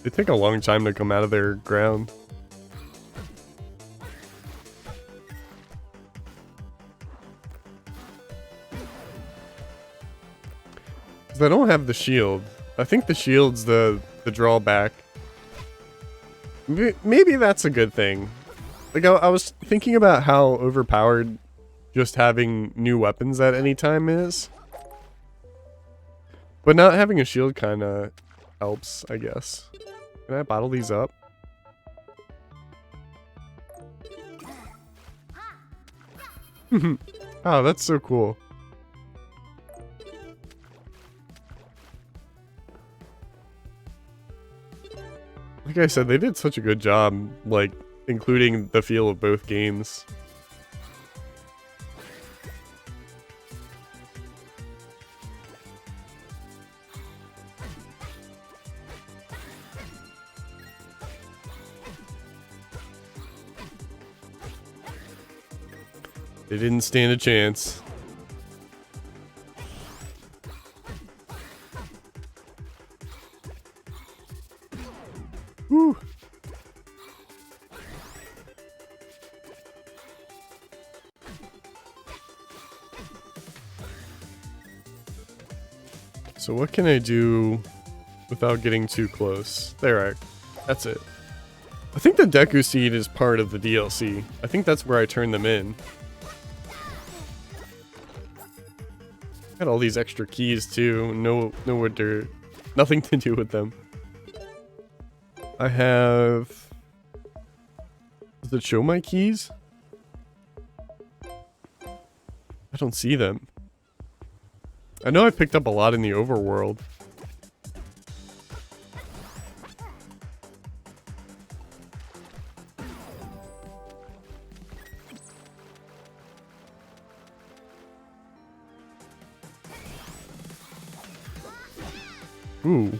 They take a long time to come out of their ground. Because I don't have the shield. I think the shield's the drawback. Maybe that's a good thing. Like, I was thinking about how overpowered just having new weapons at any time is. But not having a shield kind of helps, I guess. Can I bottle these up? Oh, that's so cool. Like I said, they did such a good job, like, including the feel of both games. They didn't stand a chance. Woo. So what can I do without getting too close? There, that's it. I think the Deku Seed is part of the DLC. I think that's where I turn them in. Got all these extra keys too. Nothing to do with them. I have. Does it show my keys? I don't see them. I know I picked up a lot in the overworld. Ooh.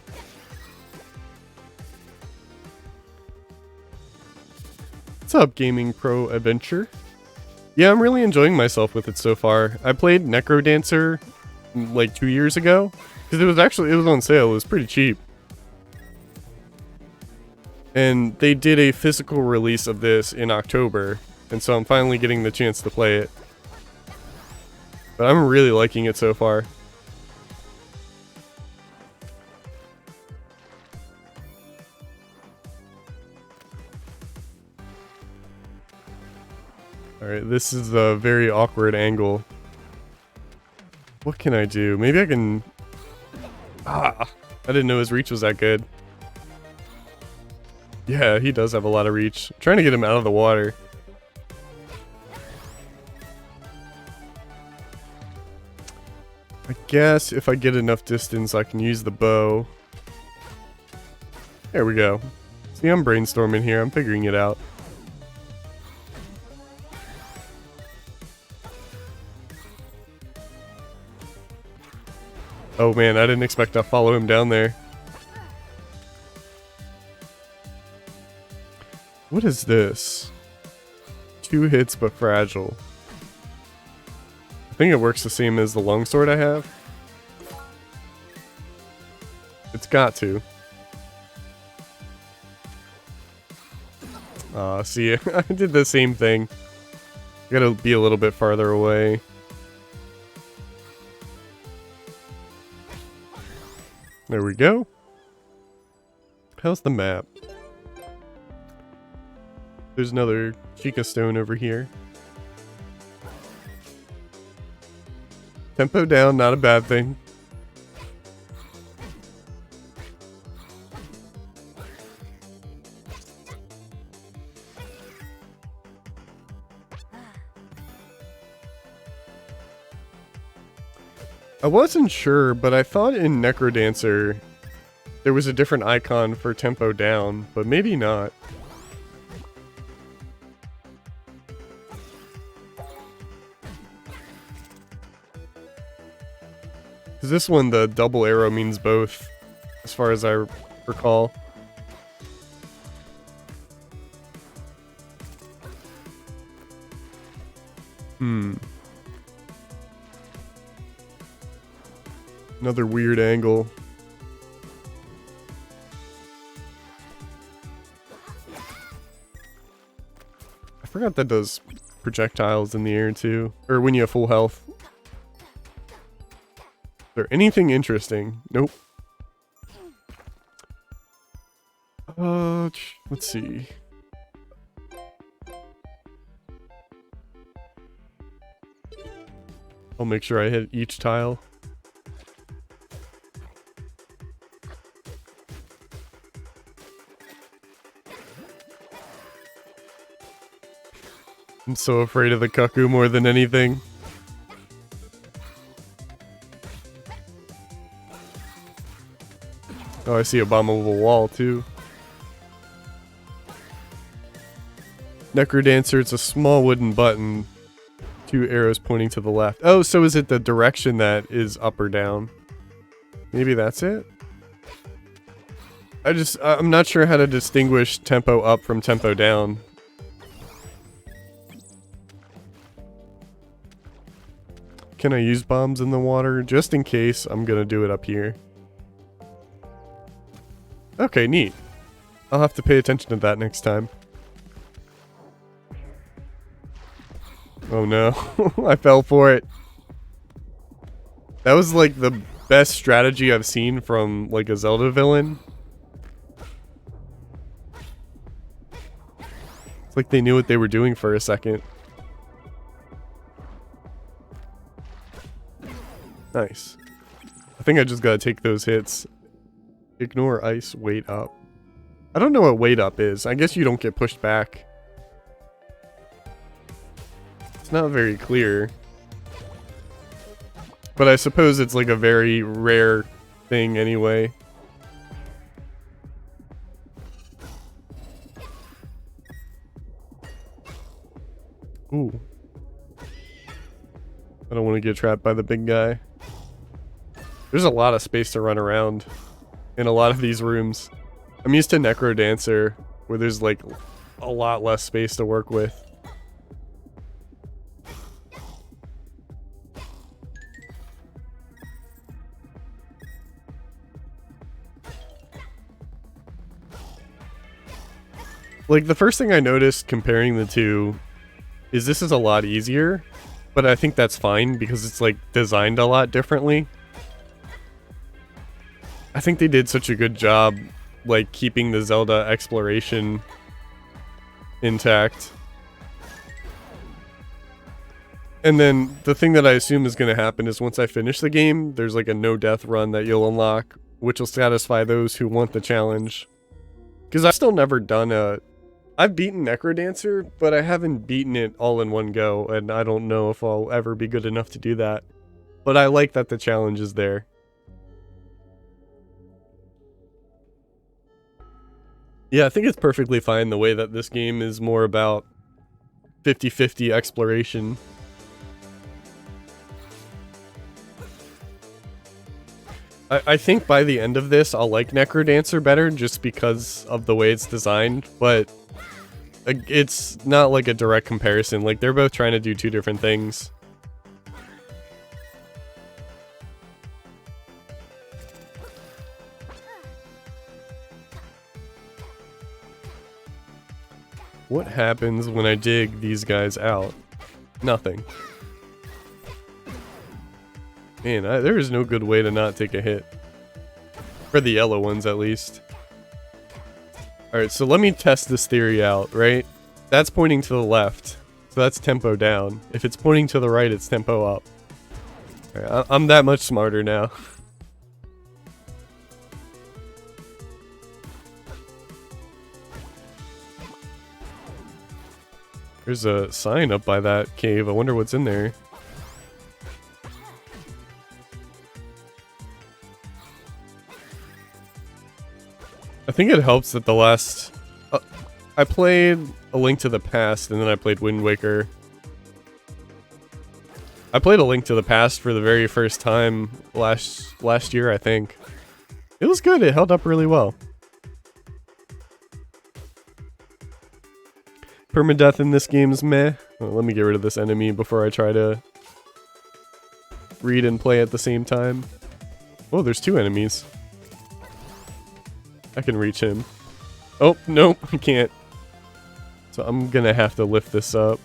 What's up, Gaming Pro Adventure? Yeah, I'm really enjoying myself with it so far. I played Necrodancer like 2 years ago because it was on sale. It was pretty cheap. And they did a physical release of this in October, and so I'm finally getting the chance to play it. But I'm really liking it so far. Alright, this is a very awkward angle. What can I do? Maybe I can... I didn't know his reach was that good. Yeah, he does have a lot of reach. I'm trying to get him out of the water. I guess if I get enough distance, I can use the bow. There we go. See, I'm brainstorming here. I'm figuring it out. Oh man, I didn't expect to follow him down there. What is this? 2 hits but fragile. I think it works the same as the longsword I have. It's got to. See, I did the same thing. I gotta be a little bit farther away. There we go. How's the map? There's another Chica stone over here. Tempo down, not a bad thing. I wasn't sure, but I thought in Necrodancer there was a different icon for tempo down, but maybe not. Because this one, the double arrow means both, as far as I recall. Another weird angle. I forgot that does projectiles in the air too. Or when you have full health. Is there anything interesting? Nope. Let's see. I'll make sure I hit each tile. I'm so afraid of the cuckoo more than anything. Oh, I see a bombable wall too. Necrodancer, it's a small wooden button. 2 arrows pointing to the left. Oh, so is it the direction that is up or down? Maybe that's it? I'm not sure how to distinguish tempo up from tempo down. Can I use bombs in the water? Just in case, I'm gonna do it up here. Okay, neat. I'll have to pay attention to that next time. Oh no, I fell for it. That was like the best strategy I've seen from like a Zelda villain. It's like they knew what they were doing for a second. Nice. I think I just gotta take those hits. Ignore ice, wait up. I don't know what wait up is. I guess you don't get pushed back. It's not very clear. But I suppose it's like a very rare thing anyway. Ooh. I don't want to get trapped by the big guy. There's a lot of space to run around in a lot of these rooms. I'm used to Necrodancer, where there's like a lot less space to work with. Like, the first thing I noticed comparing the two is this is a lot easier, but I think that's fine because it's like designed a lot differently. I think they did such a good job, like, keeping the Zelda exploration intact. And then the thing that I assume is going to happen is once I finish the game, there's like a no-death run that you'll unlock, which will satisfy those who want the challenge. Because I've still never done I've beaten Necrodancer, but I haven't beaten it all in one go, and I don't know if I'll ever be good enough to do that. But I like that the challenge is there. Yeah, I think it's perfectly fine the way that this game is more about 50-50 exploration. I think by the end of this, I'll like Necrodancer better just because of the way it's designed, but it's not like a direct comparison. Like, they're both trying to do two different things. What happens when I dig these guys out? Nothing. Man, there is no good way to not take a hit. For the yellow ones, at least. Alright, so let me test this theory out, right? That's pointing to the left, so that's tempo down. If it's pointing to the right, it's tempo up. Right, I'm that much smarter now. There's a sign up by that cave. I wonder what's in there. I think it helps that the last... I played A Link to the Past, and then I played Wind Waker. I played A Link to the Past for the very first time last year, I think. It was good, it held up really well. Permadeath in this game is meh. Well, let me get rid of this enemy before I try to read and play at the same time. Oh, there's two enemies. I can reach him. Oh, nope, I can't. So I'm gonna have to lift this up.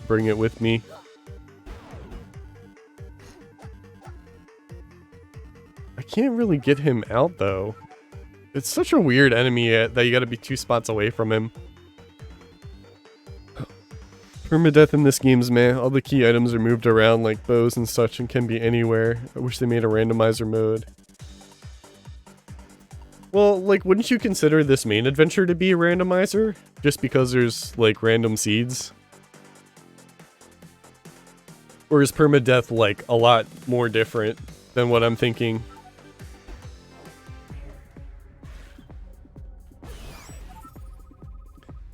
Bring it with me. I can't really get him out, though. It's such a weird enemy that you gotta be 2 spots away from him. Permadeath in this game's meh. All the key items are moved around like bows and such and can be anywhere. I wish they made a randomizer mode. Well, like, wouldn't you consider this main adventure to be a randomizer? Just because there's, like, random seeds? Or is permadeath, like, a lot more different than what I'm thinking?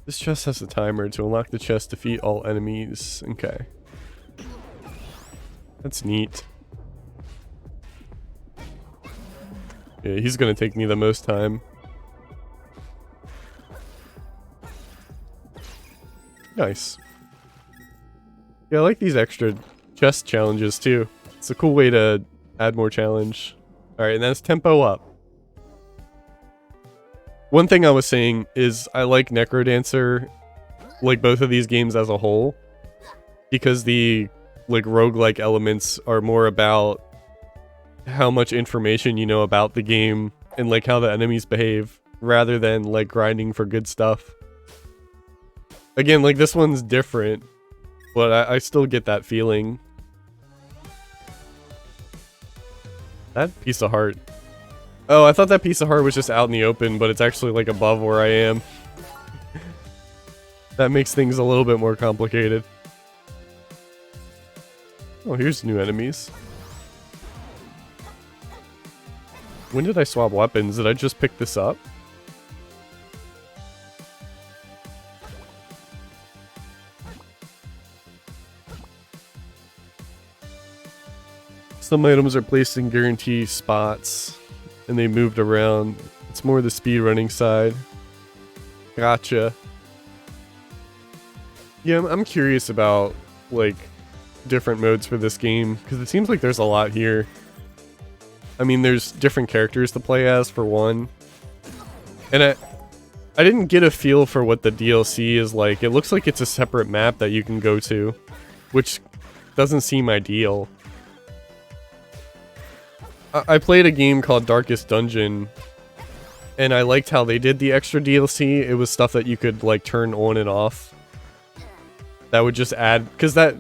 This chest has a timer. To unlock the chest, defeat all enemies. Okay. That's neat. Yeah, he's gonna take me the most time. Nice. Yeah, I like these extra chest challenges too. It's a cool way to add more challenge. Alright, and that's tempo up. One thing I was saying is I like Necrodancer, like both of these games as a whole, because the like roguelike elements are more about how much information you know about the game and like how the enemies behave rather than like grinding for good stuff. Again, like this one's different, but I still get that feeling. That piece of heart. Oh, I thought that piece of heart was just out in the open, but it's actually like above where I am. That makes things a little bit more complicated. Oh, here's new enemies. When did I swap weapons? Did I just pick this up? Some items are placed in guarantee spots, and they moved around. It's more the speedrunning side. Gotcha. Yeah, I'm curious about, like, different modes for this game, because it seems like there's a lot here. I mean, there's different characters to play as, for one. And I didn't get a feel for what the DLC is like. It looks like it's a separate map that you can go to, which doesn't seem ideal. I played a game called Darkest Dungeon, and I liked how they did the extra DLC. It was stuff that you could, like, turn on and off. That would just add... Because that,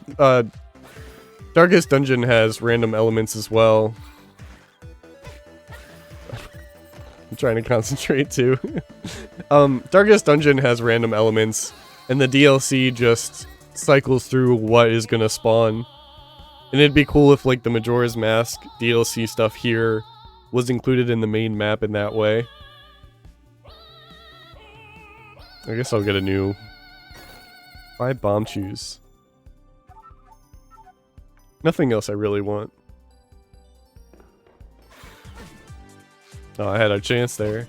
Darkest Dungeon has random elements as well. I'm trying to concentrate, too. Darkest Dungeon has random elements, and the DLC just cycles through what is gonna spawn. And it'd be cool if, like, the Majora's Mask DLC stuff here was included in the main map in that way. I guess I'll get a new... 5 bomb chews. Nothing else I really want. Oh, I had a chance there.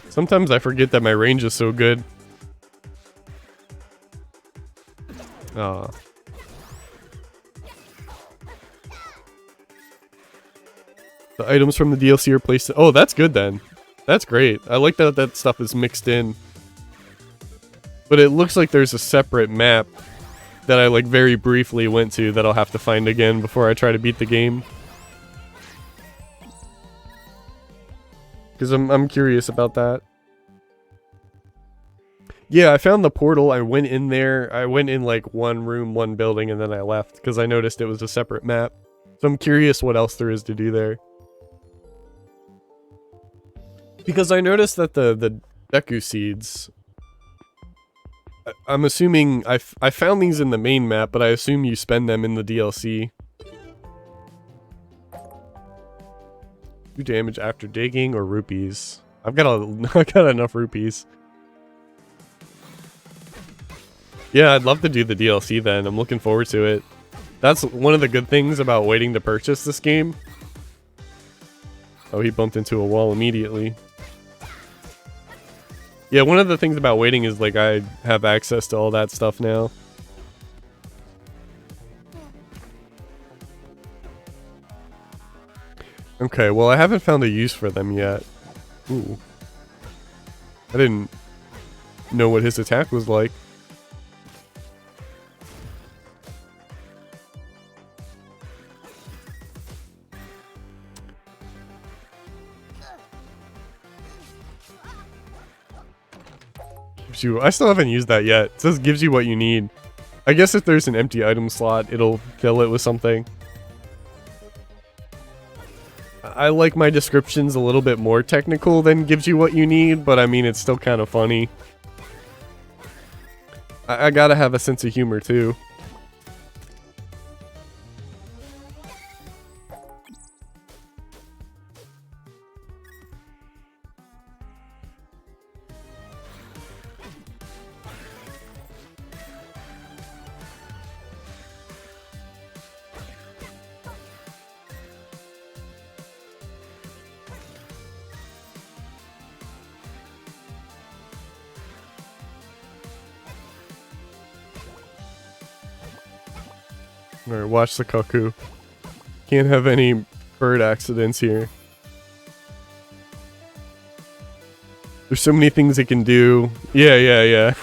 Sometimes I forget that my range is so good. Aw. The items from the DLC are placed... Oh, that's good then. That's great. I like that that stuff is mixed in. But it looks like there's a separate map that I, like, very briefly went to that I'll have to find again before I try to beat the game. Because I'm curious about that. Yeah, I found the portal. I went in there. I went in, like, one room, one building, and then I left. Because I noticed it was a separate map. So I'm curious what else there is to do there. Because I noticed that the Deku seeds I'm assuming I found these in the main map, but I assume you spend them in the DLC. 2 damage after digging or rupees. I got enough rupees. Yeah, I'd love to do the DLC then. I'm looking forward to it. That's one of the good things about waiting to purchase this game. Oh, he bumped into a wall immediately. Yeah, one of the things about waiting is like I have access to all that stuff now. Okay, well I haven't found a use for them yet. Ooh. I didn't know what his attack was like. I still haven't used that yet. It says gives you what you need. I guess if there's an empty item slot, it'll fill it with something. I like my descriptions a little bit more technical than gives you what you need, but I mean, it's still kind of funny. I gotta have a sense of humor too. Alright, watch the cuckoo. Can't have any bird accidents here. There's so many things it can do. Yeah.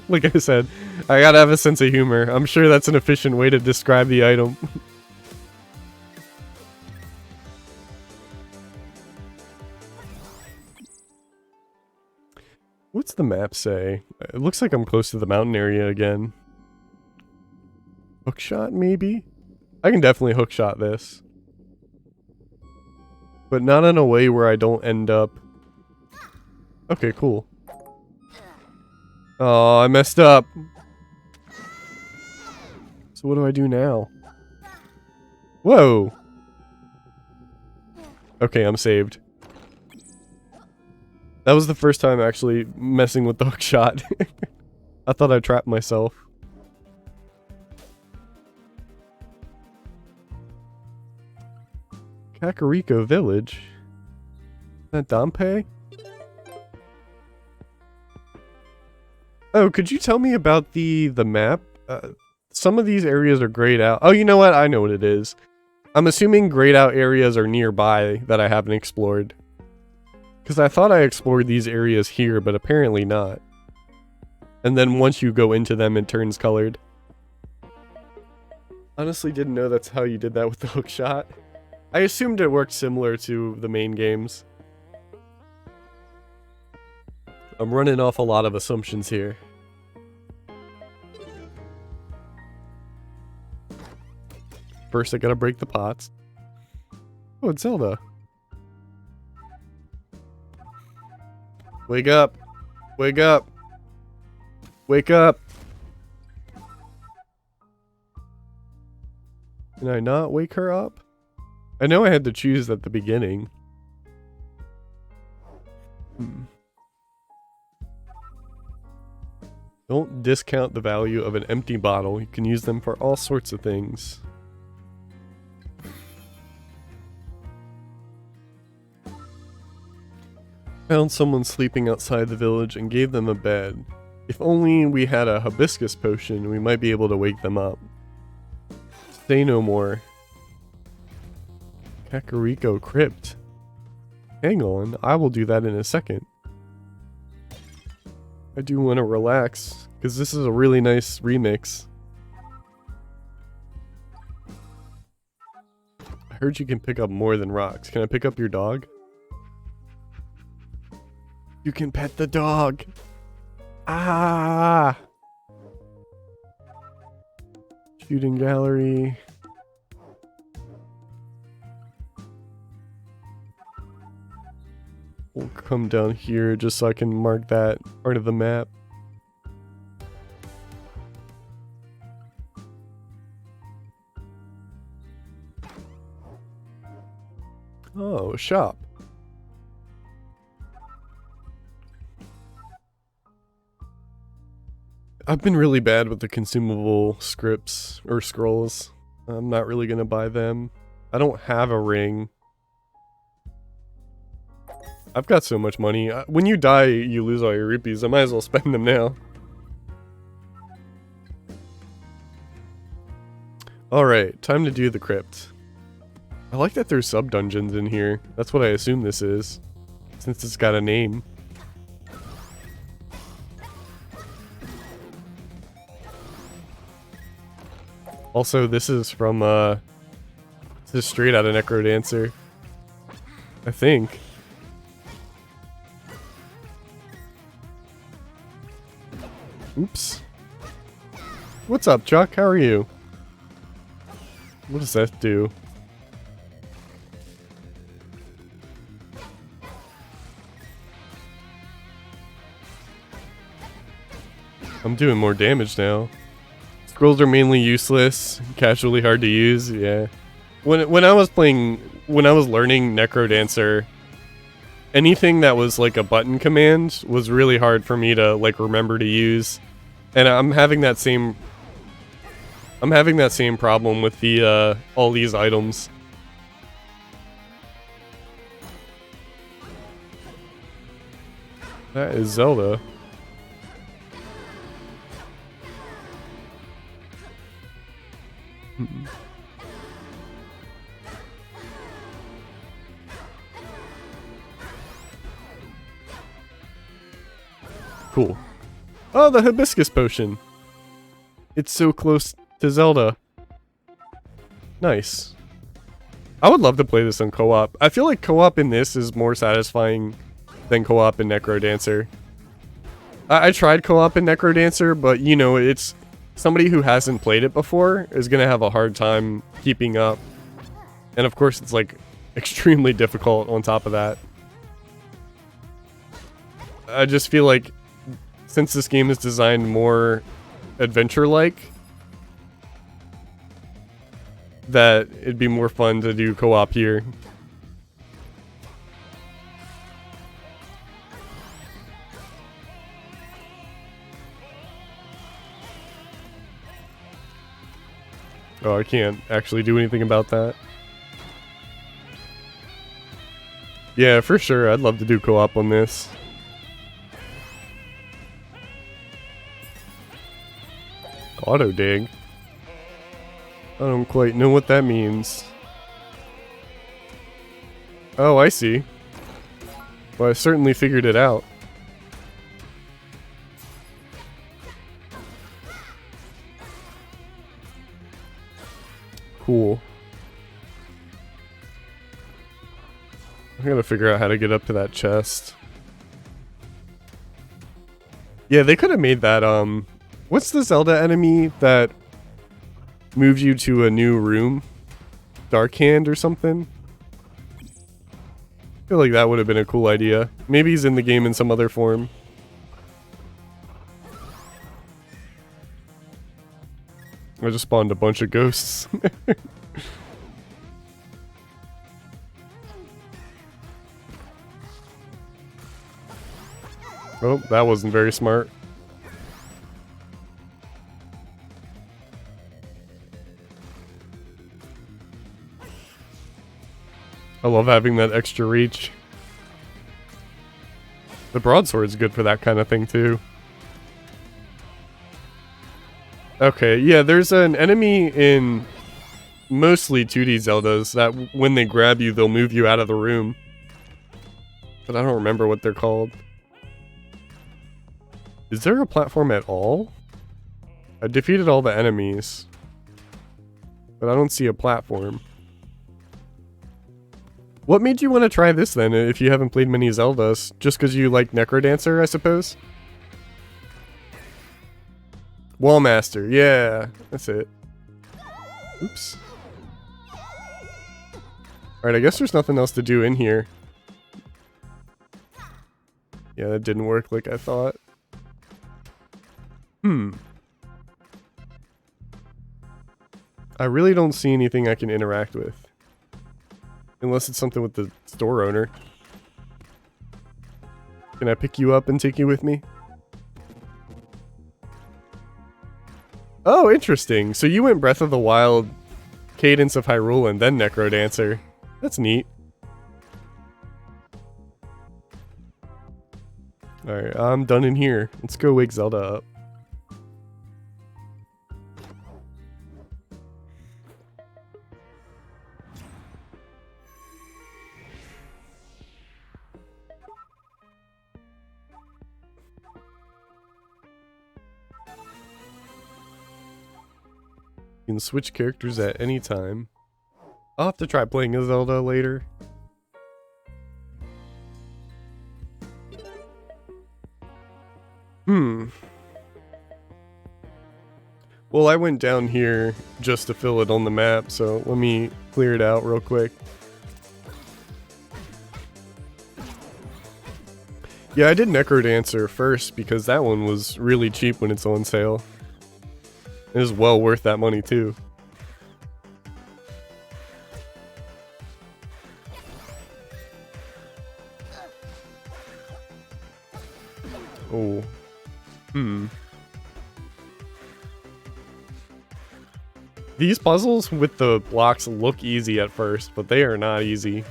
Like I said, I gotta have a sense of humor. I'm sure that's an efficient way to describe the item. What's the map say? It looks like I'm close to the mountain area again. Hookshot, maybe? I can definitely hookshot this. But not in a way where I don't end up... Okay, cool. Oh, I messed up. So what do I do now? Whoa! Okay, I'm saved. That was the first time actually messing with the hookshot. I thought I trapped myself. Kakariko Village? Is that Dampe? Oh, could you tell me about the map? Some of these areas are grayed out. Oh, you know what? I know what it is. I'm assuming grayed out areas are nearby that I haven't explored. Because I thought I explored these areas here, but apparently not. And then once you go into them, it turns colored. Honestly didn't know that's how you did that with the hookshot. I assumed it worked similar to the main games. I'm running off a lot of assumptions here. First I gotta break the pots. Oh, it's Zelda. Wake up! Wake up! Wake up! Can I not wake her up? I know I had to choose at the beginning. Don't discount the value of an empty bottle. You can use them for all sorts of things. Found someone sleeping outside the village and gave them a bed. If only we had a hibiscus potion, we might be able to wake them up. Say no more. Kakariko Crypt. Hang on, I will do that in a second. I do want to relax, because this is a really nice remix. I heard you can pick up more than rocks. Can I pick up your dog? You can pet the dog! Ah! Shooting gallery. We'll come down here just so I can mark that part of the map. Oh, shop. I've been really bad with the consumable scripts or scrolls. I'm not really gonna buy them. I don't have a ring. I've got so much money. When you die, you lose all your rupees. I might as well spend them now. Alright, time to do the crypt. I like that there's sub-dungeons in here. That's what I assume this is, since it's got a name. Also, this is from, this is straight out of Necrodancer. I think. Oops. What's up, Chuck? How are you? What does that do? I'm doing more damage now. Scrolls are mainly useless, casually hard to use, yeah. When I was learning Necrodancer, anything that was like a button command was really hard for me to like remember to use. And I'm having that same problem with the all these items. That is Zelda. Cool. Oh, the hibiscus potion. It's so close to Zelda. Nice. I would love to play this on co-op. I feel like co-op in this is more satisfying than co-op in Necrodancer. I tried co-op in Necrodancer, but you know, it's somebody who hasn't played it before is gonna have a hard time keeping up. And of course, it's like extremely difficult on top of that. I just feel like since this game is designed more adventure-like, that it'd be more fun to do co-op here. Oh, I can't actually do anything about that. Yeah, for sure. I'd love to do co-op on this. Auto dig. I don't quite know what that means. Oh, I see. Well, I certainly figured it out. Cool. I gotta figure out how to get up to that chest. Yeah, they could have made that, what's the Zelda enemy that moves you to a new room? Dark Hand or something? I feel like that would have been a cool idea. Maybe he's in the game in some other form. I just spawned a bunch of ghosts. Oh, that wasn't very smart. I love having that extra reach. The broadsword's good for that kind of thing too. Okay, yeah, there's an enemy in mostly 2D Zeldas that when they grab you, they'll move you out of the room. But I don't remember what they're called. Is there a platform at all? I defeated all the enemies, but I don't see a platform. What made you want to try this then, if you haven't played many Zeldas? Just because you like Necrodancer, I suppose? Wallmaster, yeah, that's it. Oops. Alright, I guess there's nothing else to do in here. Yeah, that didn't work like I thought. I really don't see anything I can interact with. Unless it's something with the store owner. Can I pick you up and take you with me? Oh, interesting. So you went Breath of the Wild, Cadence of Hyrule, and then Necrodancer. That's neat. Alright, I'm done in here. Let's go wake Zelda up. You can switch characters at any time. I'll have to try playing as Zelda later. Well, I went down here just to fill it on the map, so let me clear it out real quick. Yeah, I did Necrodancer first because that one was really cheap when it's on sale. It was well worth that money too. Oh. These puzzles with the blocks look easy at first, but they are not easy.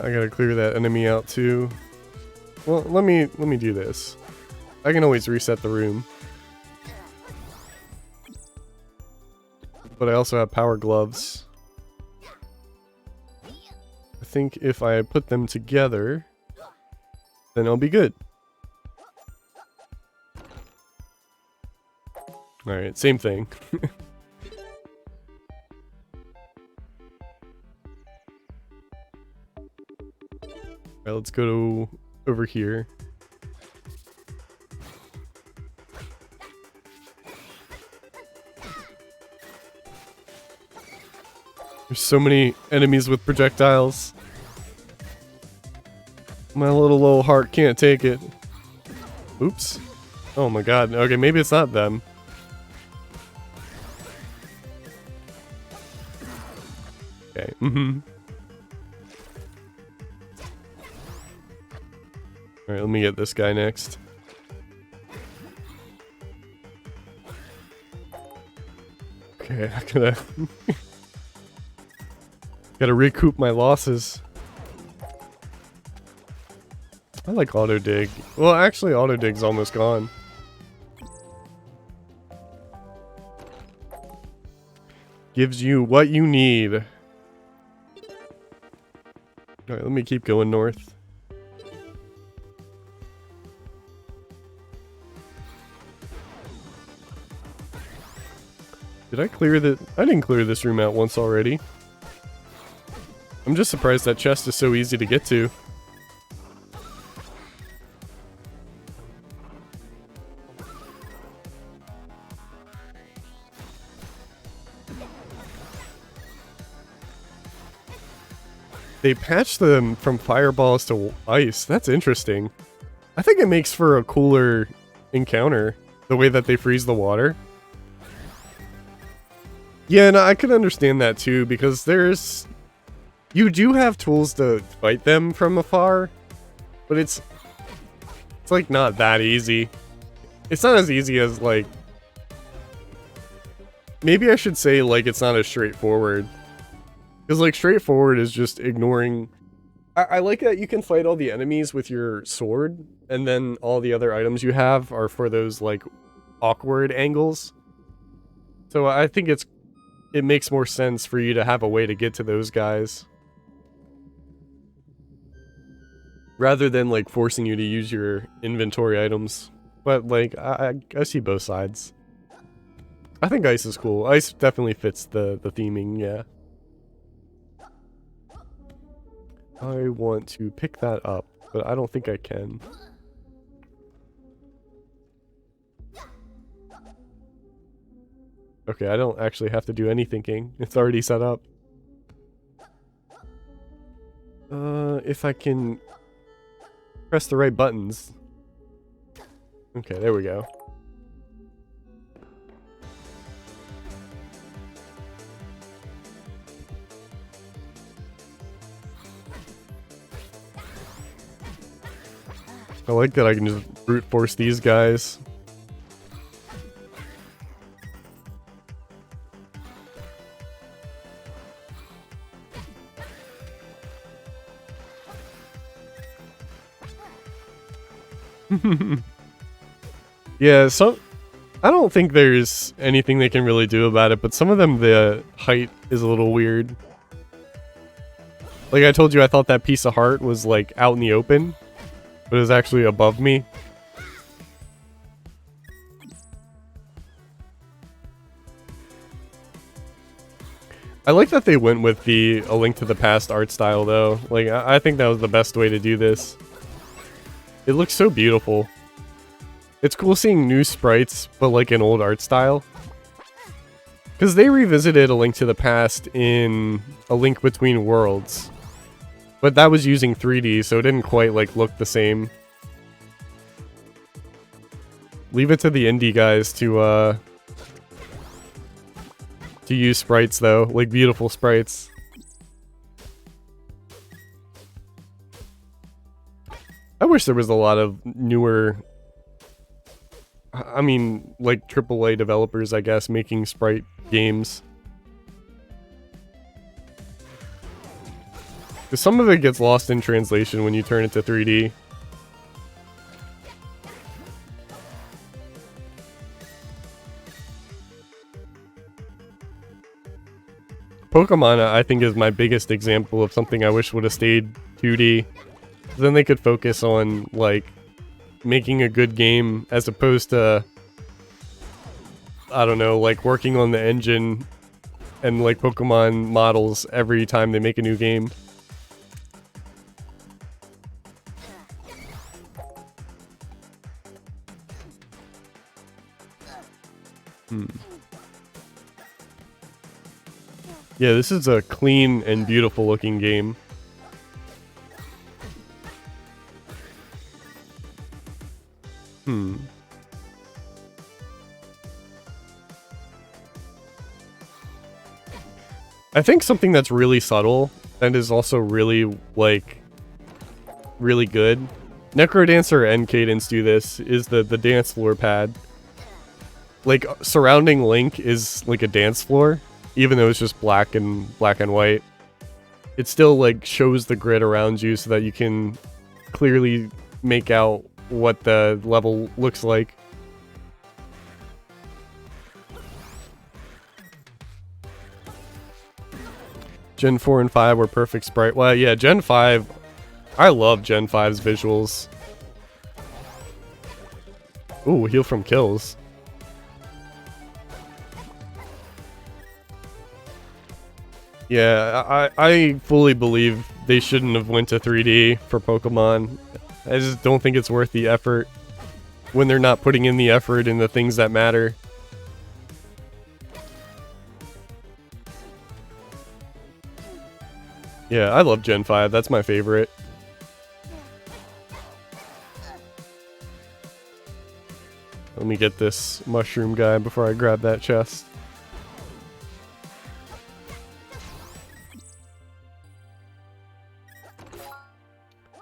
I gotta clear that enemy out too. Well, let me do this. I can always reset the room. But I also have power gloves. I think if I put them together, then I'll be good. Alright, same thing. Alright, let's go over here. There's so many enemies with projectiles. My little old heart can't take it. Oops. Oh my god. Okay, maybe it's not them. Okay. Alright, let me get this guy next. Okay, I gotta recoup my losses. I like auto dig. Well, actually, auto dig's almost gone. Gives you what you need. Alright, let me keep going north. Did I clear the... I didn't clear this room out once already. I'm just surprised that chest is so easy to get to. They patched them from fireballs to ice. That's interesting. I think it makes for a cooler encounter, the way that they freeze the water. Yeah, no, I could understand that too, because there's... You do have tools to fight them from afar, but it's like not that easy. It's not as easy as like... Maybe I should say like it's not as straightforward. Because like straightforward is just ignoring... I like that you can fight all the enemies with your sword, and then all the other items you have are for those like awkward angles. So I think it makes more sense for you to have a way to get to those guys. Rather than like forcing you to use your inventory items. But like, I see both sides. I think ice is cool. Ice definitely fits the theming, yeah. I want to pick that up, but I don't think I can. Okay, I don't actually have to do any thinking. It's already set up. if I can press the right buttons. Okay, there we go. I like that I can just brute force these guys. Yeah, I don't think there's anything they can really do about it, but some of them, the height is a little weird. Like I told you, I thought that piece of heart was like out in the open, but it was actually above me. I like that they went with the A Link to the Past art style though. Like I think that was the best way to do this. It looks so beautiful. It's cool seeing new sprites, but like an old art style. Because they revisited A Link to the Past in A Link Between Worlds. But that was using 3D, so it didn't quite like look the same. Leave it to the indie guys to use sprites though, like beautiful sprites. I wish there was a lot of newer, I mean, like AAA developers, I guess, making sprite games. Because some of it gets lost in translation when you turn it to 3D. Pokemon, I think, is my biggest example of something I wish would have stayed 2D. Then they could focus on, like, making a good game as opposed to, I don't know, like working on the engine and like Pokemon models every time they make a new game. Yeah, this is a clean and beautiful looking game. I think something that's really subtle and is also really, like, really good. Necrodancer and Cadence do this, is the dance floor pad. Like, surrounding Link is like a dance floor, even though it's just black and white. It still, like, shows the grid around you so that you can clearly make out what the level looks like. Gen 4 and 5 were perfect sprite. Well, yeah, Gen 5, I love Gen 5's visuals. Ooh, heal from kills. Yeah, I fully believe they shouldn't have went to 3D for Pokemon. I just don't think it's worth the effort when they're not putting in the effort in the things that matter. Yeah, I love Gen 5. That's my favorite. Let me get this mushroom guy before I grab that chest.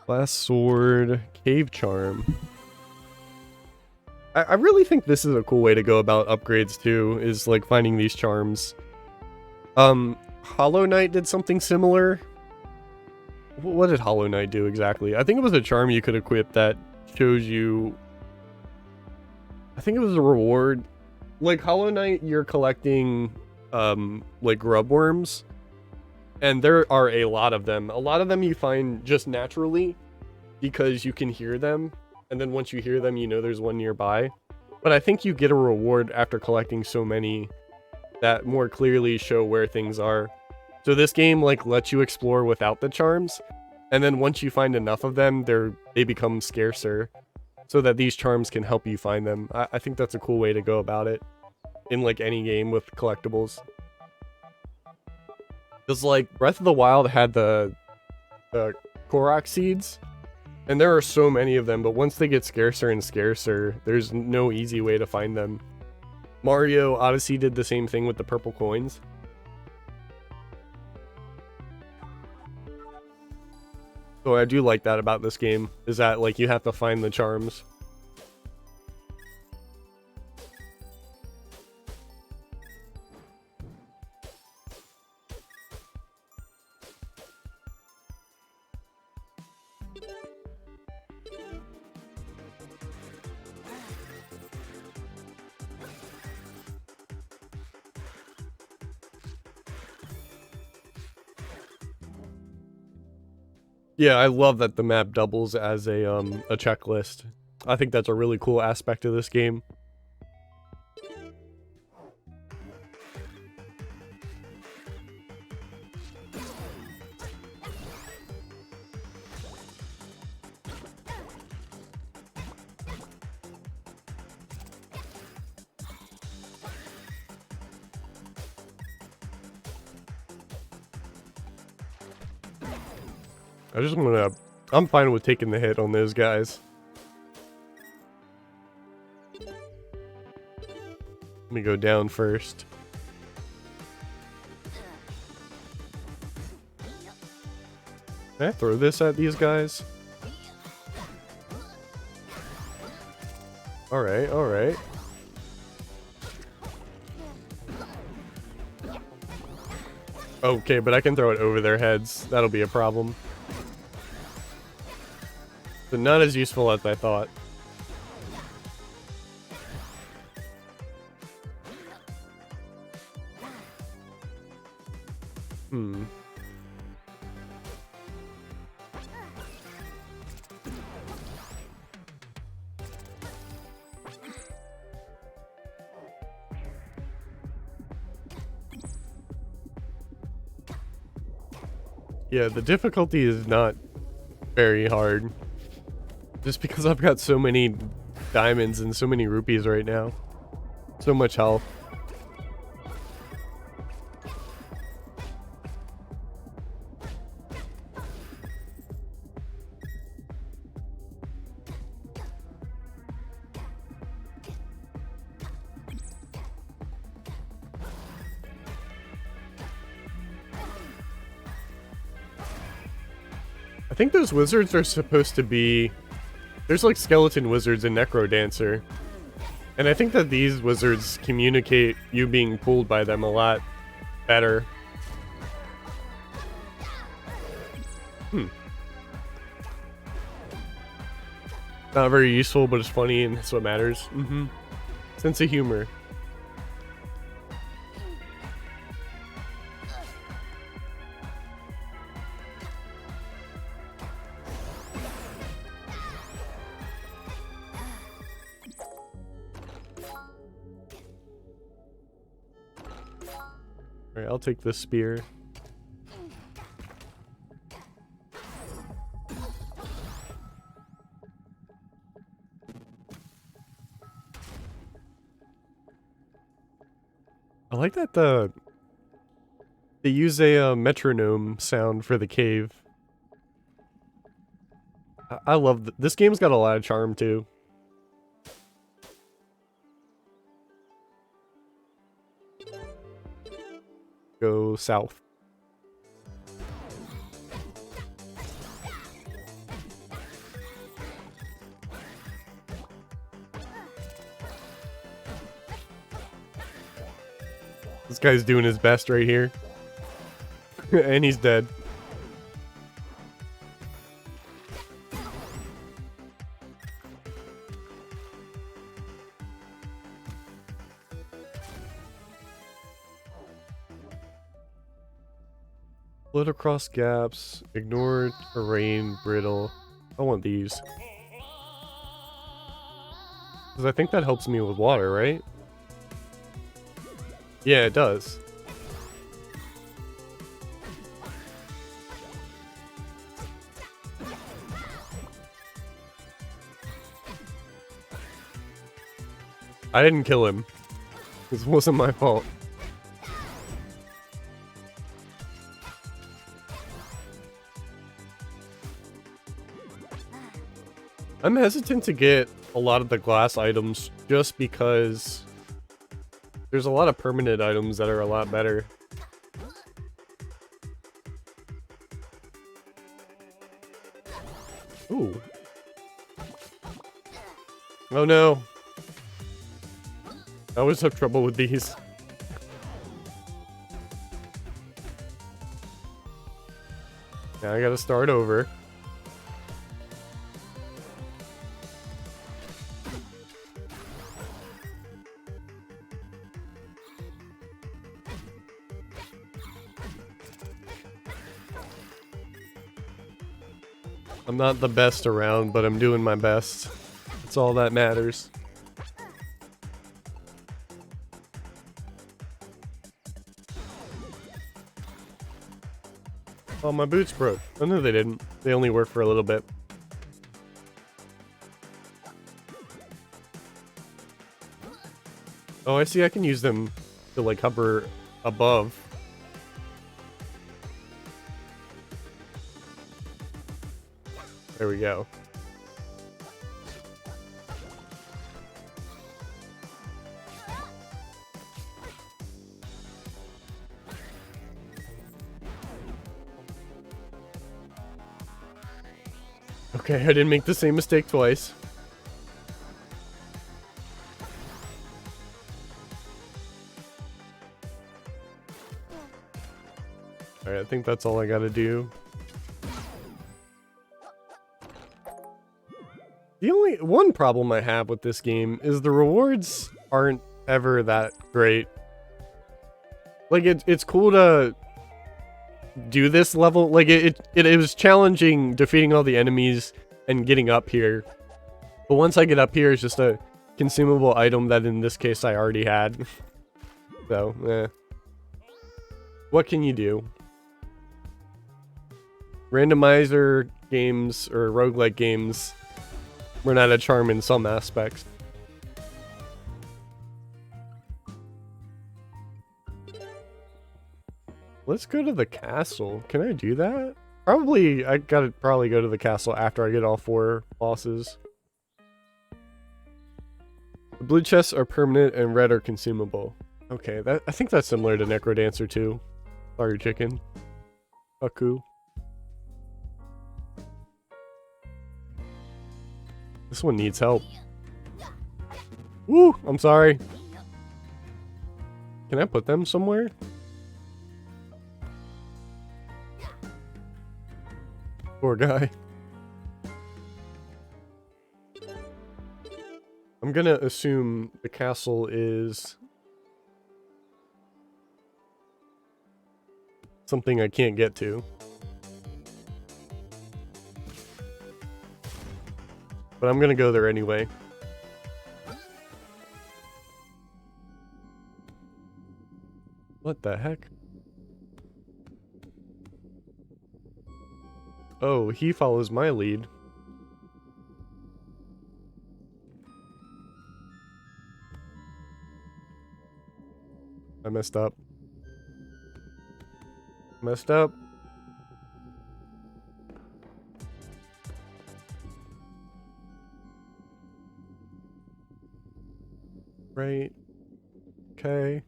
Glass sword, cave charm. I really think this is a cool way to go about upgrades too, is like finding these charms. Hollow Knight did something similar. What did Hollow Knight do exactly? I think it was a charm you could equip that shows you... I think it was a reward. Like Hollow Knight, you're collecting like grub worms. And there are a lot of them. A lot of them you find just naturally because you can hear them. And then once you hear them, you know there's one nearby. But I think you get a reward after collecting so many that more clearly show where things are. So this game like lets you explore without the charms. And then once you find enough of them, they become scarcer. So that these charms can help you find them. I think that's a cool way to go about it. In like any game with collectibles. Because, like, Breath of the Wild had the Korok seeds. And there are so many of them, but once they get scarcer and scarcer, there's no easy way to find them. Mario Odyssey did the same thing with the purple coins. So I do like that about this game, is that like you have to find the charms. Yeah, I love that the map doubles as a checklist. I think that's a really cool aspect of this game. I'm fine with taking the hit on those guys. Let me go down first. Can I throw this at these guys? Alright, alright. Okay, but I can throw it over their heads. That'll be a problem. But not as useful as I thought. Yeah, the difficulty is not very hard. Just because I've got so many diamonds and so many rupees right now. So much health. I think those wizards are supposed to be... There's like skeleton wizards in Necrodancer. And I think that these wizards communicate you being pulled by them a lot better. Not very useful, but it's funny and that's what matters. Sense of humor. Alright, I'll take this spear. I like that they use a metronome sound for the cave. I love this game's got a lot of charm too. Go south. This guy's doing his best right here. And he's dead. Float across gaps, ignore terrain, brittle. I want these. Because I think that helps me with water, right? Yeah, it does. I didn't kill him. This wasn't my fault. I'm hesitant to get a lot of the glass items just because there's a lot of permanent items that are a lot better. Ooh. Oh no. I always have trouble with these. Now I gotta start over. I'm not the best around, but I'm doing my best. That's all that matters. Oh, my boots broke. Oh, no, they didn't. They only work for a little bit. Oh, I see. I can use them to, like, hover above. There we go. Okay, I didn't make the same mistake twice. Alright, I think that's all I gotta do. The only one problem I have with this game is the rewards aren't ever that great. Like, it's cool to do this level. Like, it was challenging defeating all the enemies and getting up here. But once I get up here, it's just a consumable item that in this case I already had. So, eh. What can you do? Randomizer games or roguelike games run out of charm in some aspects. Let's go to the castle. Can I do that? Probably, I gotta probably go to the castle after I get all 4 bosses. The blue chests are permanent and red are consumable. Okay, I think that's similar to Necrodancer too. Sorry, chicken. Aku. This one needs help. Woo! I'm sorry. Can I put them somewhere? Poor guy. I'm gonna assume the castle is something I can't get to. But I'm gonna go there anyway. What the heck? Oh, he follows my lead. I messed up. Messed up. Right. Okay.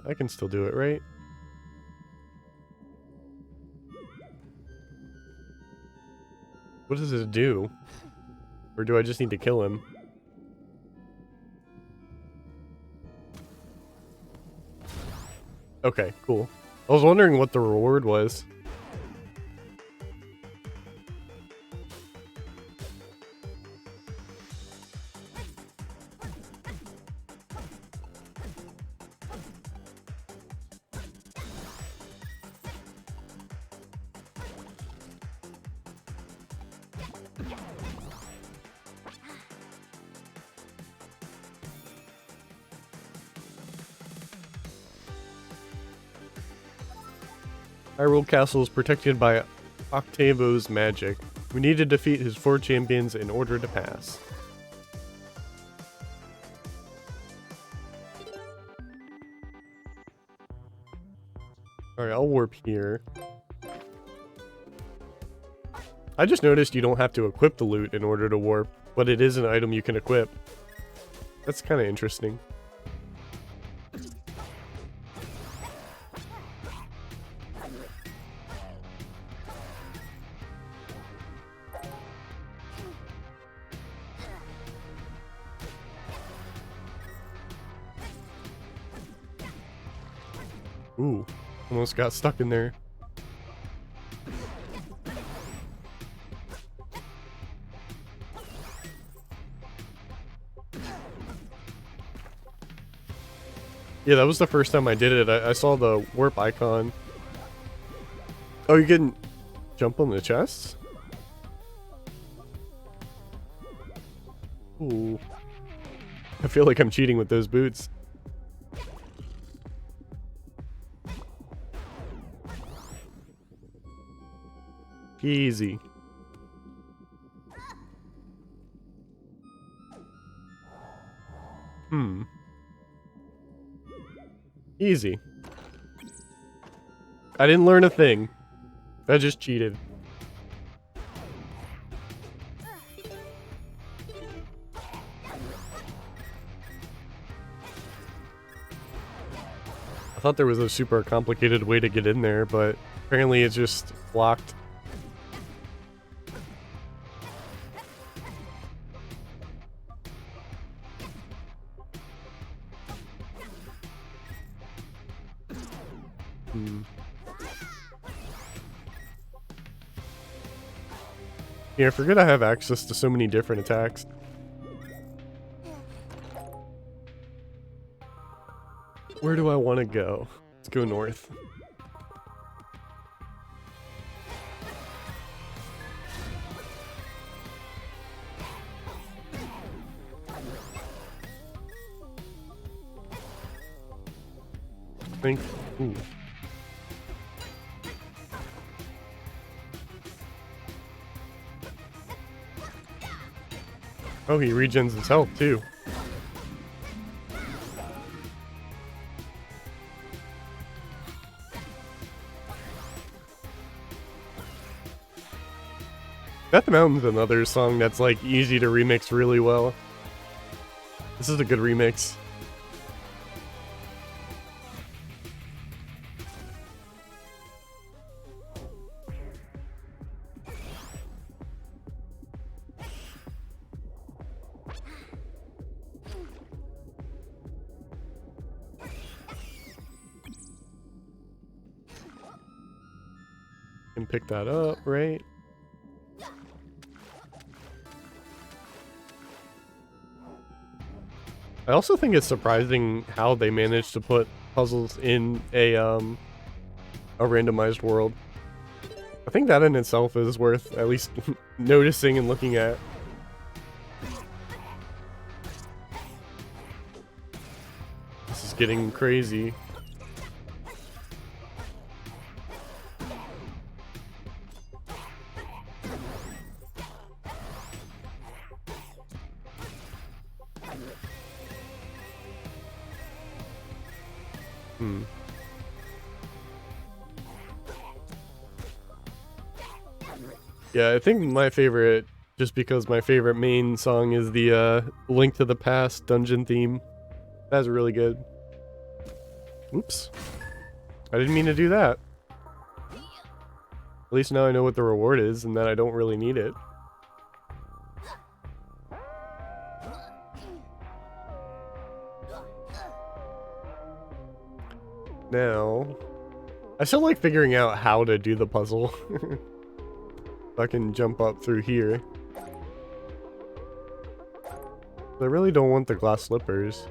I can still do it, right? What does it do? Or do I just need to kill him? Okay, cool. I was wondering what the reward was. Hyrule Castle is protected by Octavo's magic. We need to defeat his 4 champions in order to pass. Alright, I'll warp here. I just noticed you don't have to equip the loot in order to warp, but it is an item you can equip. That's kind of interesting. Ooh, almost got stuck in there. Yeah, that was the first time I did it. I saw the warp icon. Oh, you can jump on the chests? Ooh. I feel like I'm cheating with those boots. Easy. Easy. I didn't learn a thing. I just cheated. I thought there was a super complicated way to get in there, but apparently it's just blocked. Yeah, I forget I have access to so many different attacks. Where do I want to go? Let's go north. Ooh. Oh, he regens his health too. Death Mountain's another song that's like easy to remix really well. This is a good remix. Can pick that up, right? I also think it's surprising how they managed to put puzzles in a randomized world. I think that in itself is worth at least noticing and looking at. This is getting crazy. Yeah, I think my favorite, just because my favorite main song is the Link to the Past dungeon theme. That's really good. Oops. I didn't mean to do that. At least now I know what the reward is and that I don't really need it. Now, I still like figuring out how to do the puzzle. I can jump up through here. I really don't want the glass slippers.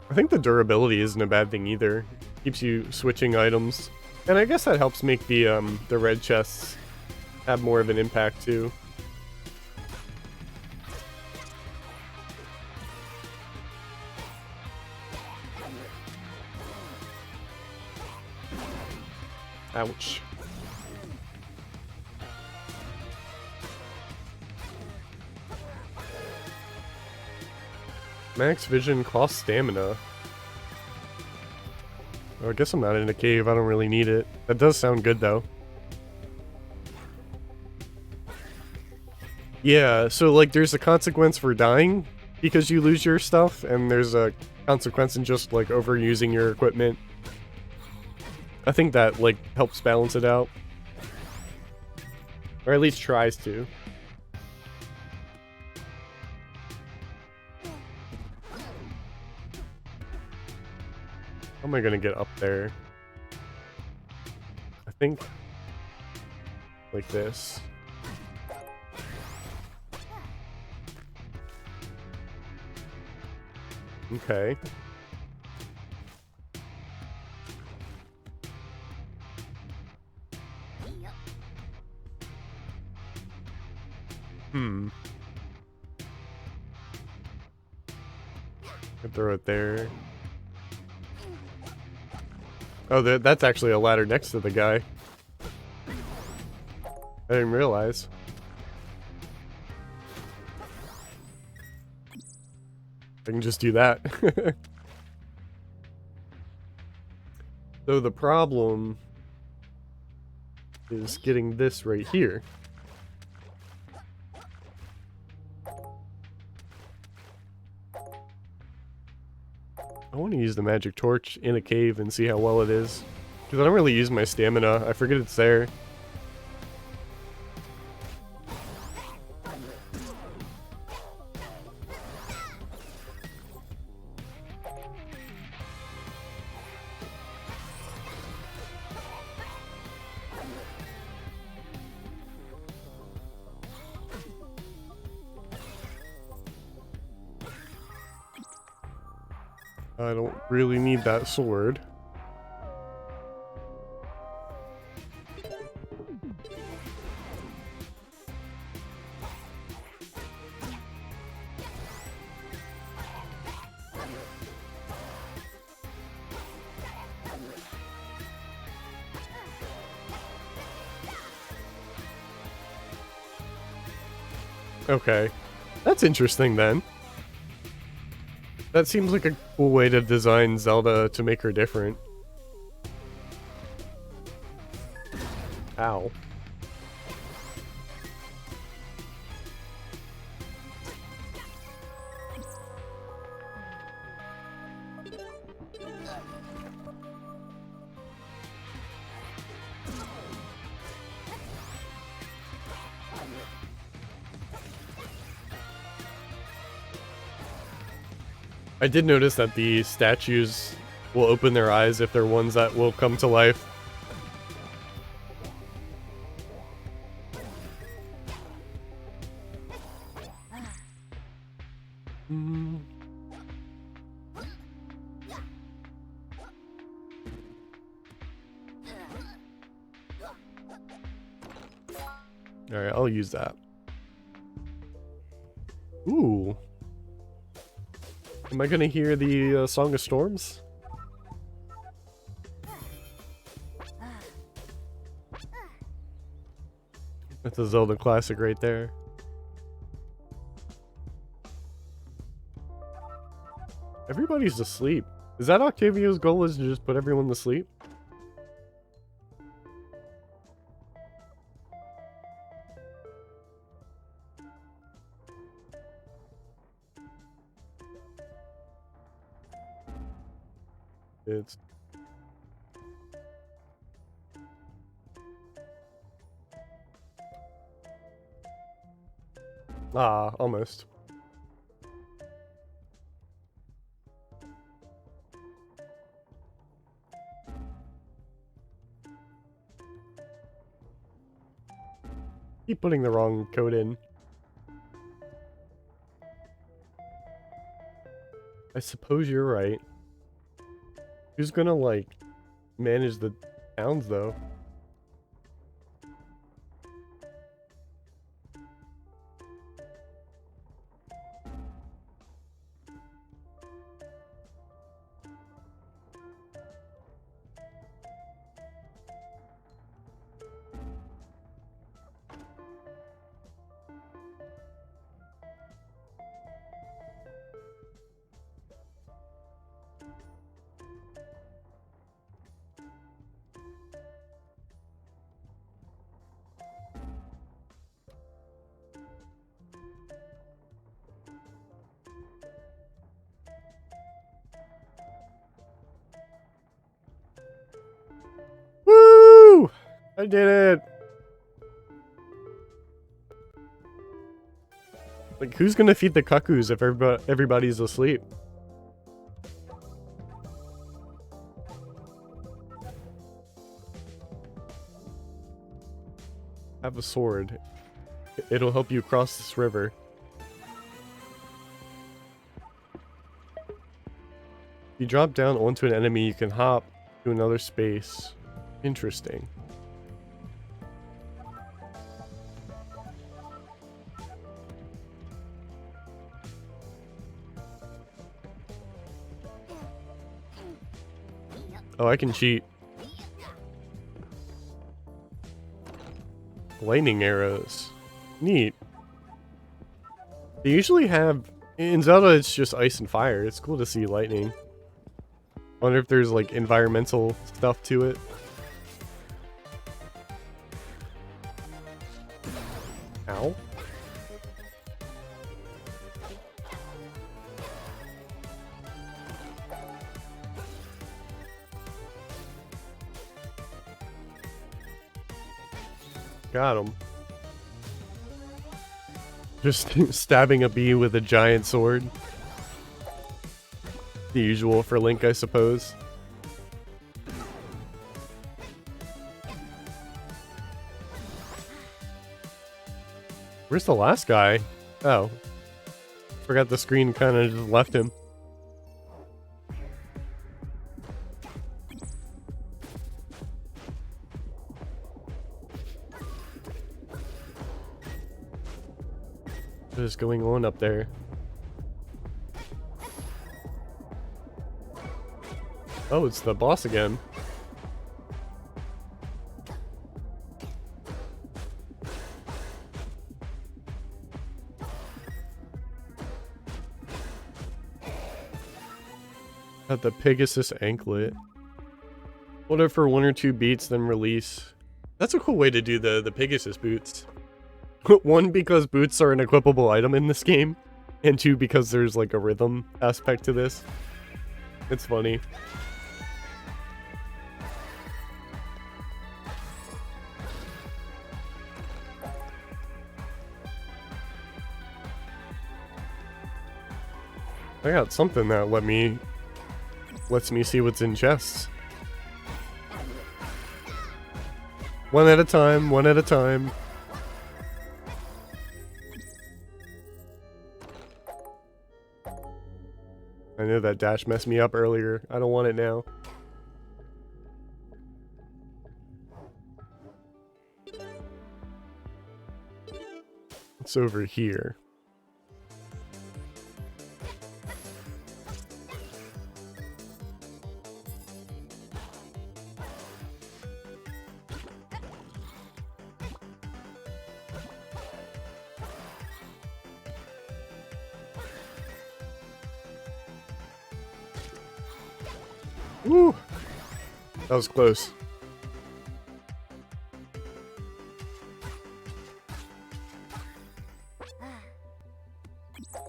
I think the durability isn't a bad thing either. Keeps you switching items. And I guess that helps make the red chests have more of an impact too. Ouch. Max vision costs stamina. Oh, I guess I'm not in a cave. I don't really need it. That does sound good, though. Yeah, so, like, there's a consequence for dying because you lose your stuff, and there's a consequence in just, like, overusing your equipment. I think that, like, helps balance it out. Or at least tries to. How am I gonna get up there? I think like this. Okay. Could throw it there. Oh, that's actually a ladder next to the guy. I didn't realize. I can just do that. So the problem is getting this right here. I want to use the magic torch in a cave and see how well it is. Because I don't really use my stamina. I forget it's there. I don't really need that sword. Okay. That's interesting then. That seems like a cool way to design Zelda to make her different. Ow. I did notice that the statues will open their eyes if they're ones that will come to life. Alright, I'll use that. Ooh. Am I gonna hear the Song of Storms? That's a Zelda classic right there. Everybody's asleep. Is that Octavio's goal, is to just put everyone to sleep? It's... Ah, almost. Keep putting the wrong code in. I suppose you're right. Who's gonna, like, manage the towns, though? I did it! Like, who's gonna feed the cuckoos if everybody's asleep? Have a sword. It'll help you cross this river. You drop down onto an enemy, you can hop to another space. Interesting. Oh, I can cheat. Lightning arrows. Neat. They usually have... In Zelda, it's just ice and fire. It's cool to see lightning. Wonder if there's, like, environmental stuff to it. Ow. Got him. Just stabbing a bee with a giant sword. The usual for Link, I suppose. Where's the last guy? Oh. Forgot the screen kind of just left him. What is going on up there? Oh, it's the boss again. Got the Pegasus anklet. Hold it for 1 or 2 beats, then release. That's a cool way to do the Pegasus boots. 1, because boots are an equipable item in this game, and 2, because there's like a rhythm aspect to this. It's funny. I got something that lets me see what's in chests. One at a time, one at a time. I know that dash messed me up earlier. I don't want it now. It's over here. Woo! That was close.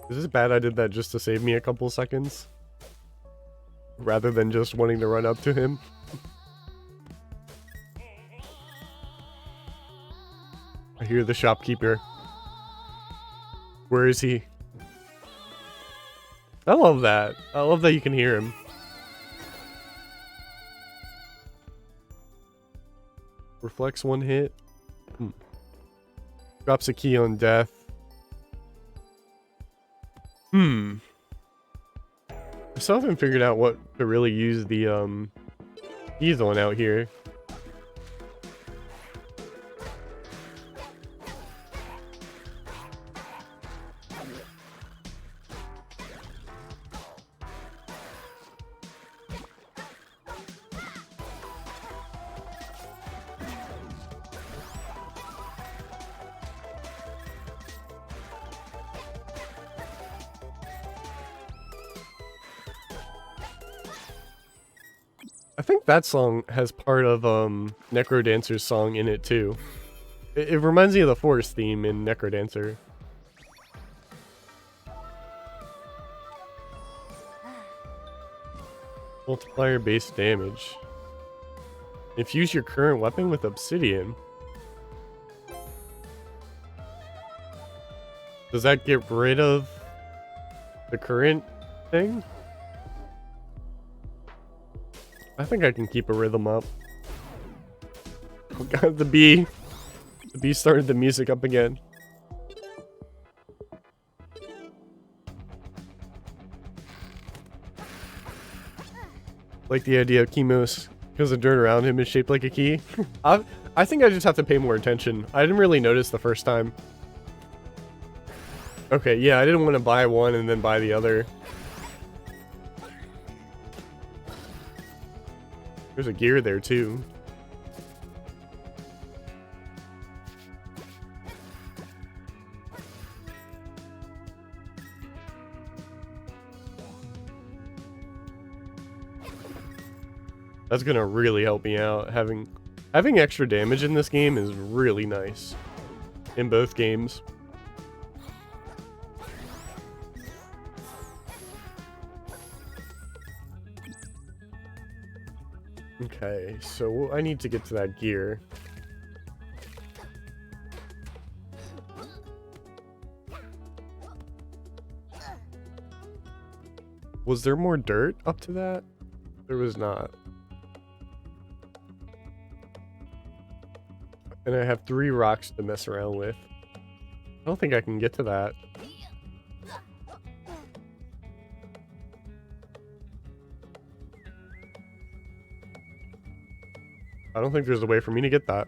Is this bad I did that just to save me a couple seconds? Rather than just wanting to run up to him? I hear the shopkeeper. Where is he? I love that. I love that you can hear him. Reflects 1 hit. Drops a key on death. I still haven't figured out what to really use the keys on out here. I think that song has part of Necrodancer's song in it too. It reminds me of the forest theme in Necrodancer. Multiplier base damage. Infuse your current weapon with obsidian. Does that get rid of the current thing? I think I can keep a rhythm up. Oh god, the bee. The bee started the music up again. Like the idea of Kimos, because the dirt around him is shaped like a key. I think I just have to pay more attention. I didn't really notice the first time. Okay, yeah, I didn't want to buy one and then buy the other. There's a gear there too. That's gonna really help me out. Having extra damage in this game is really nice. In both games. Okay, so I need to get to that gear. Was there more dirt up to that? There was not. And I have 3 rocks to mess around with. I don't think I can get to that. I don't think there's a way for me to get that.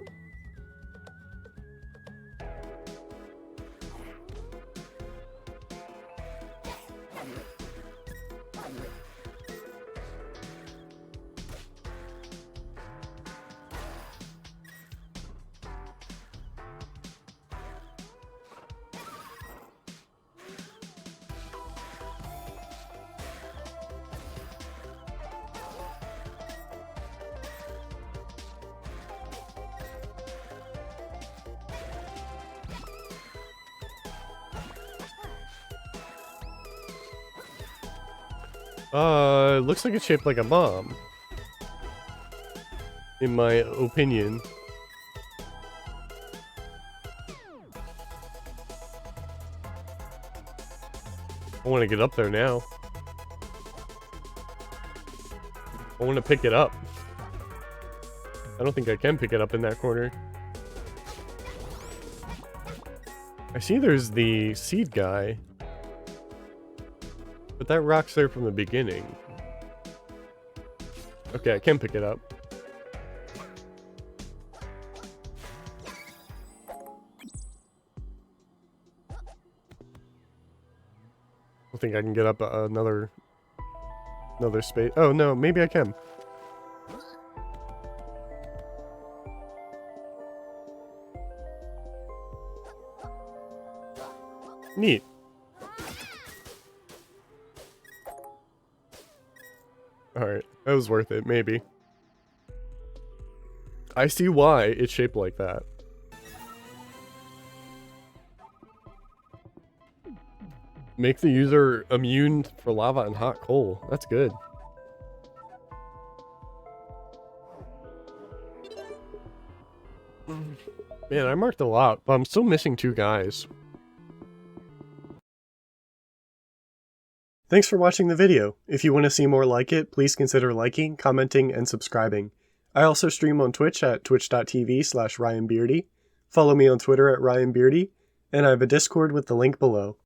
It looks like it's shaped like a bomb. In my opinion. I want to get up there now. I want to pick it up. I don't think I can pick it up in that corner. I see there's the seed guy. But that rock's there from the beginning. Okay, I can pick it up. I think I can get up another space. Oh no, maybe I can. Neat. Alright, that was worth it, maybe. I see why it's shaped like that. Make the user immune for lava and hot coal. That's good. Man, I marked a lot, but I'm still missing 2 guys. Thanks for watching the video. If you want to see more like it, please consider liking, commenting, and subscribing. I also stream on Twitch at twitch.tv/RyanBeardy. Follow me on Twitter at RyanBeardy, and I have a Discord with the link below.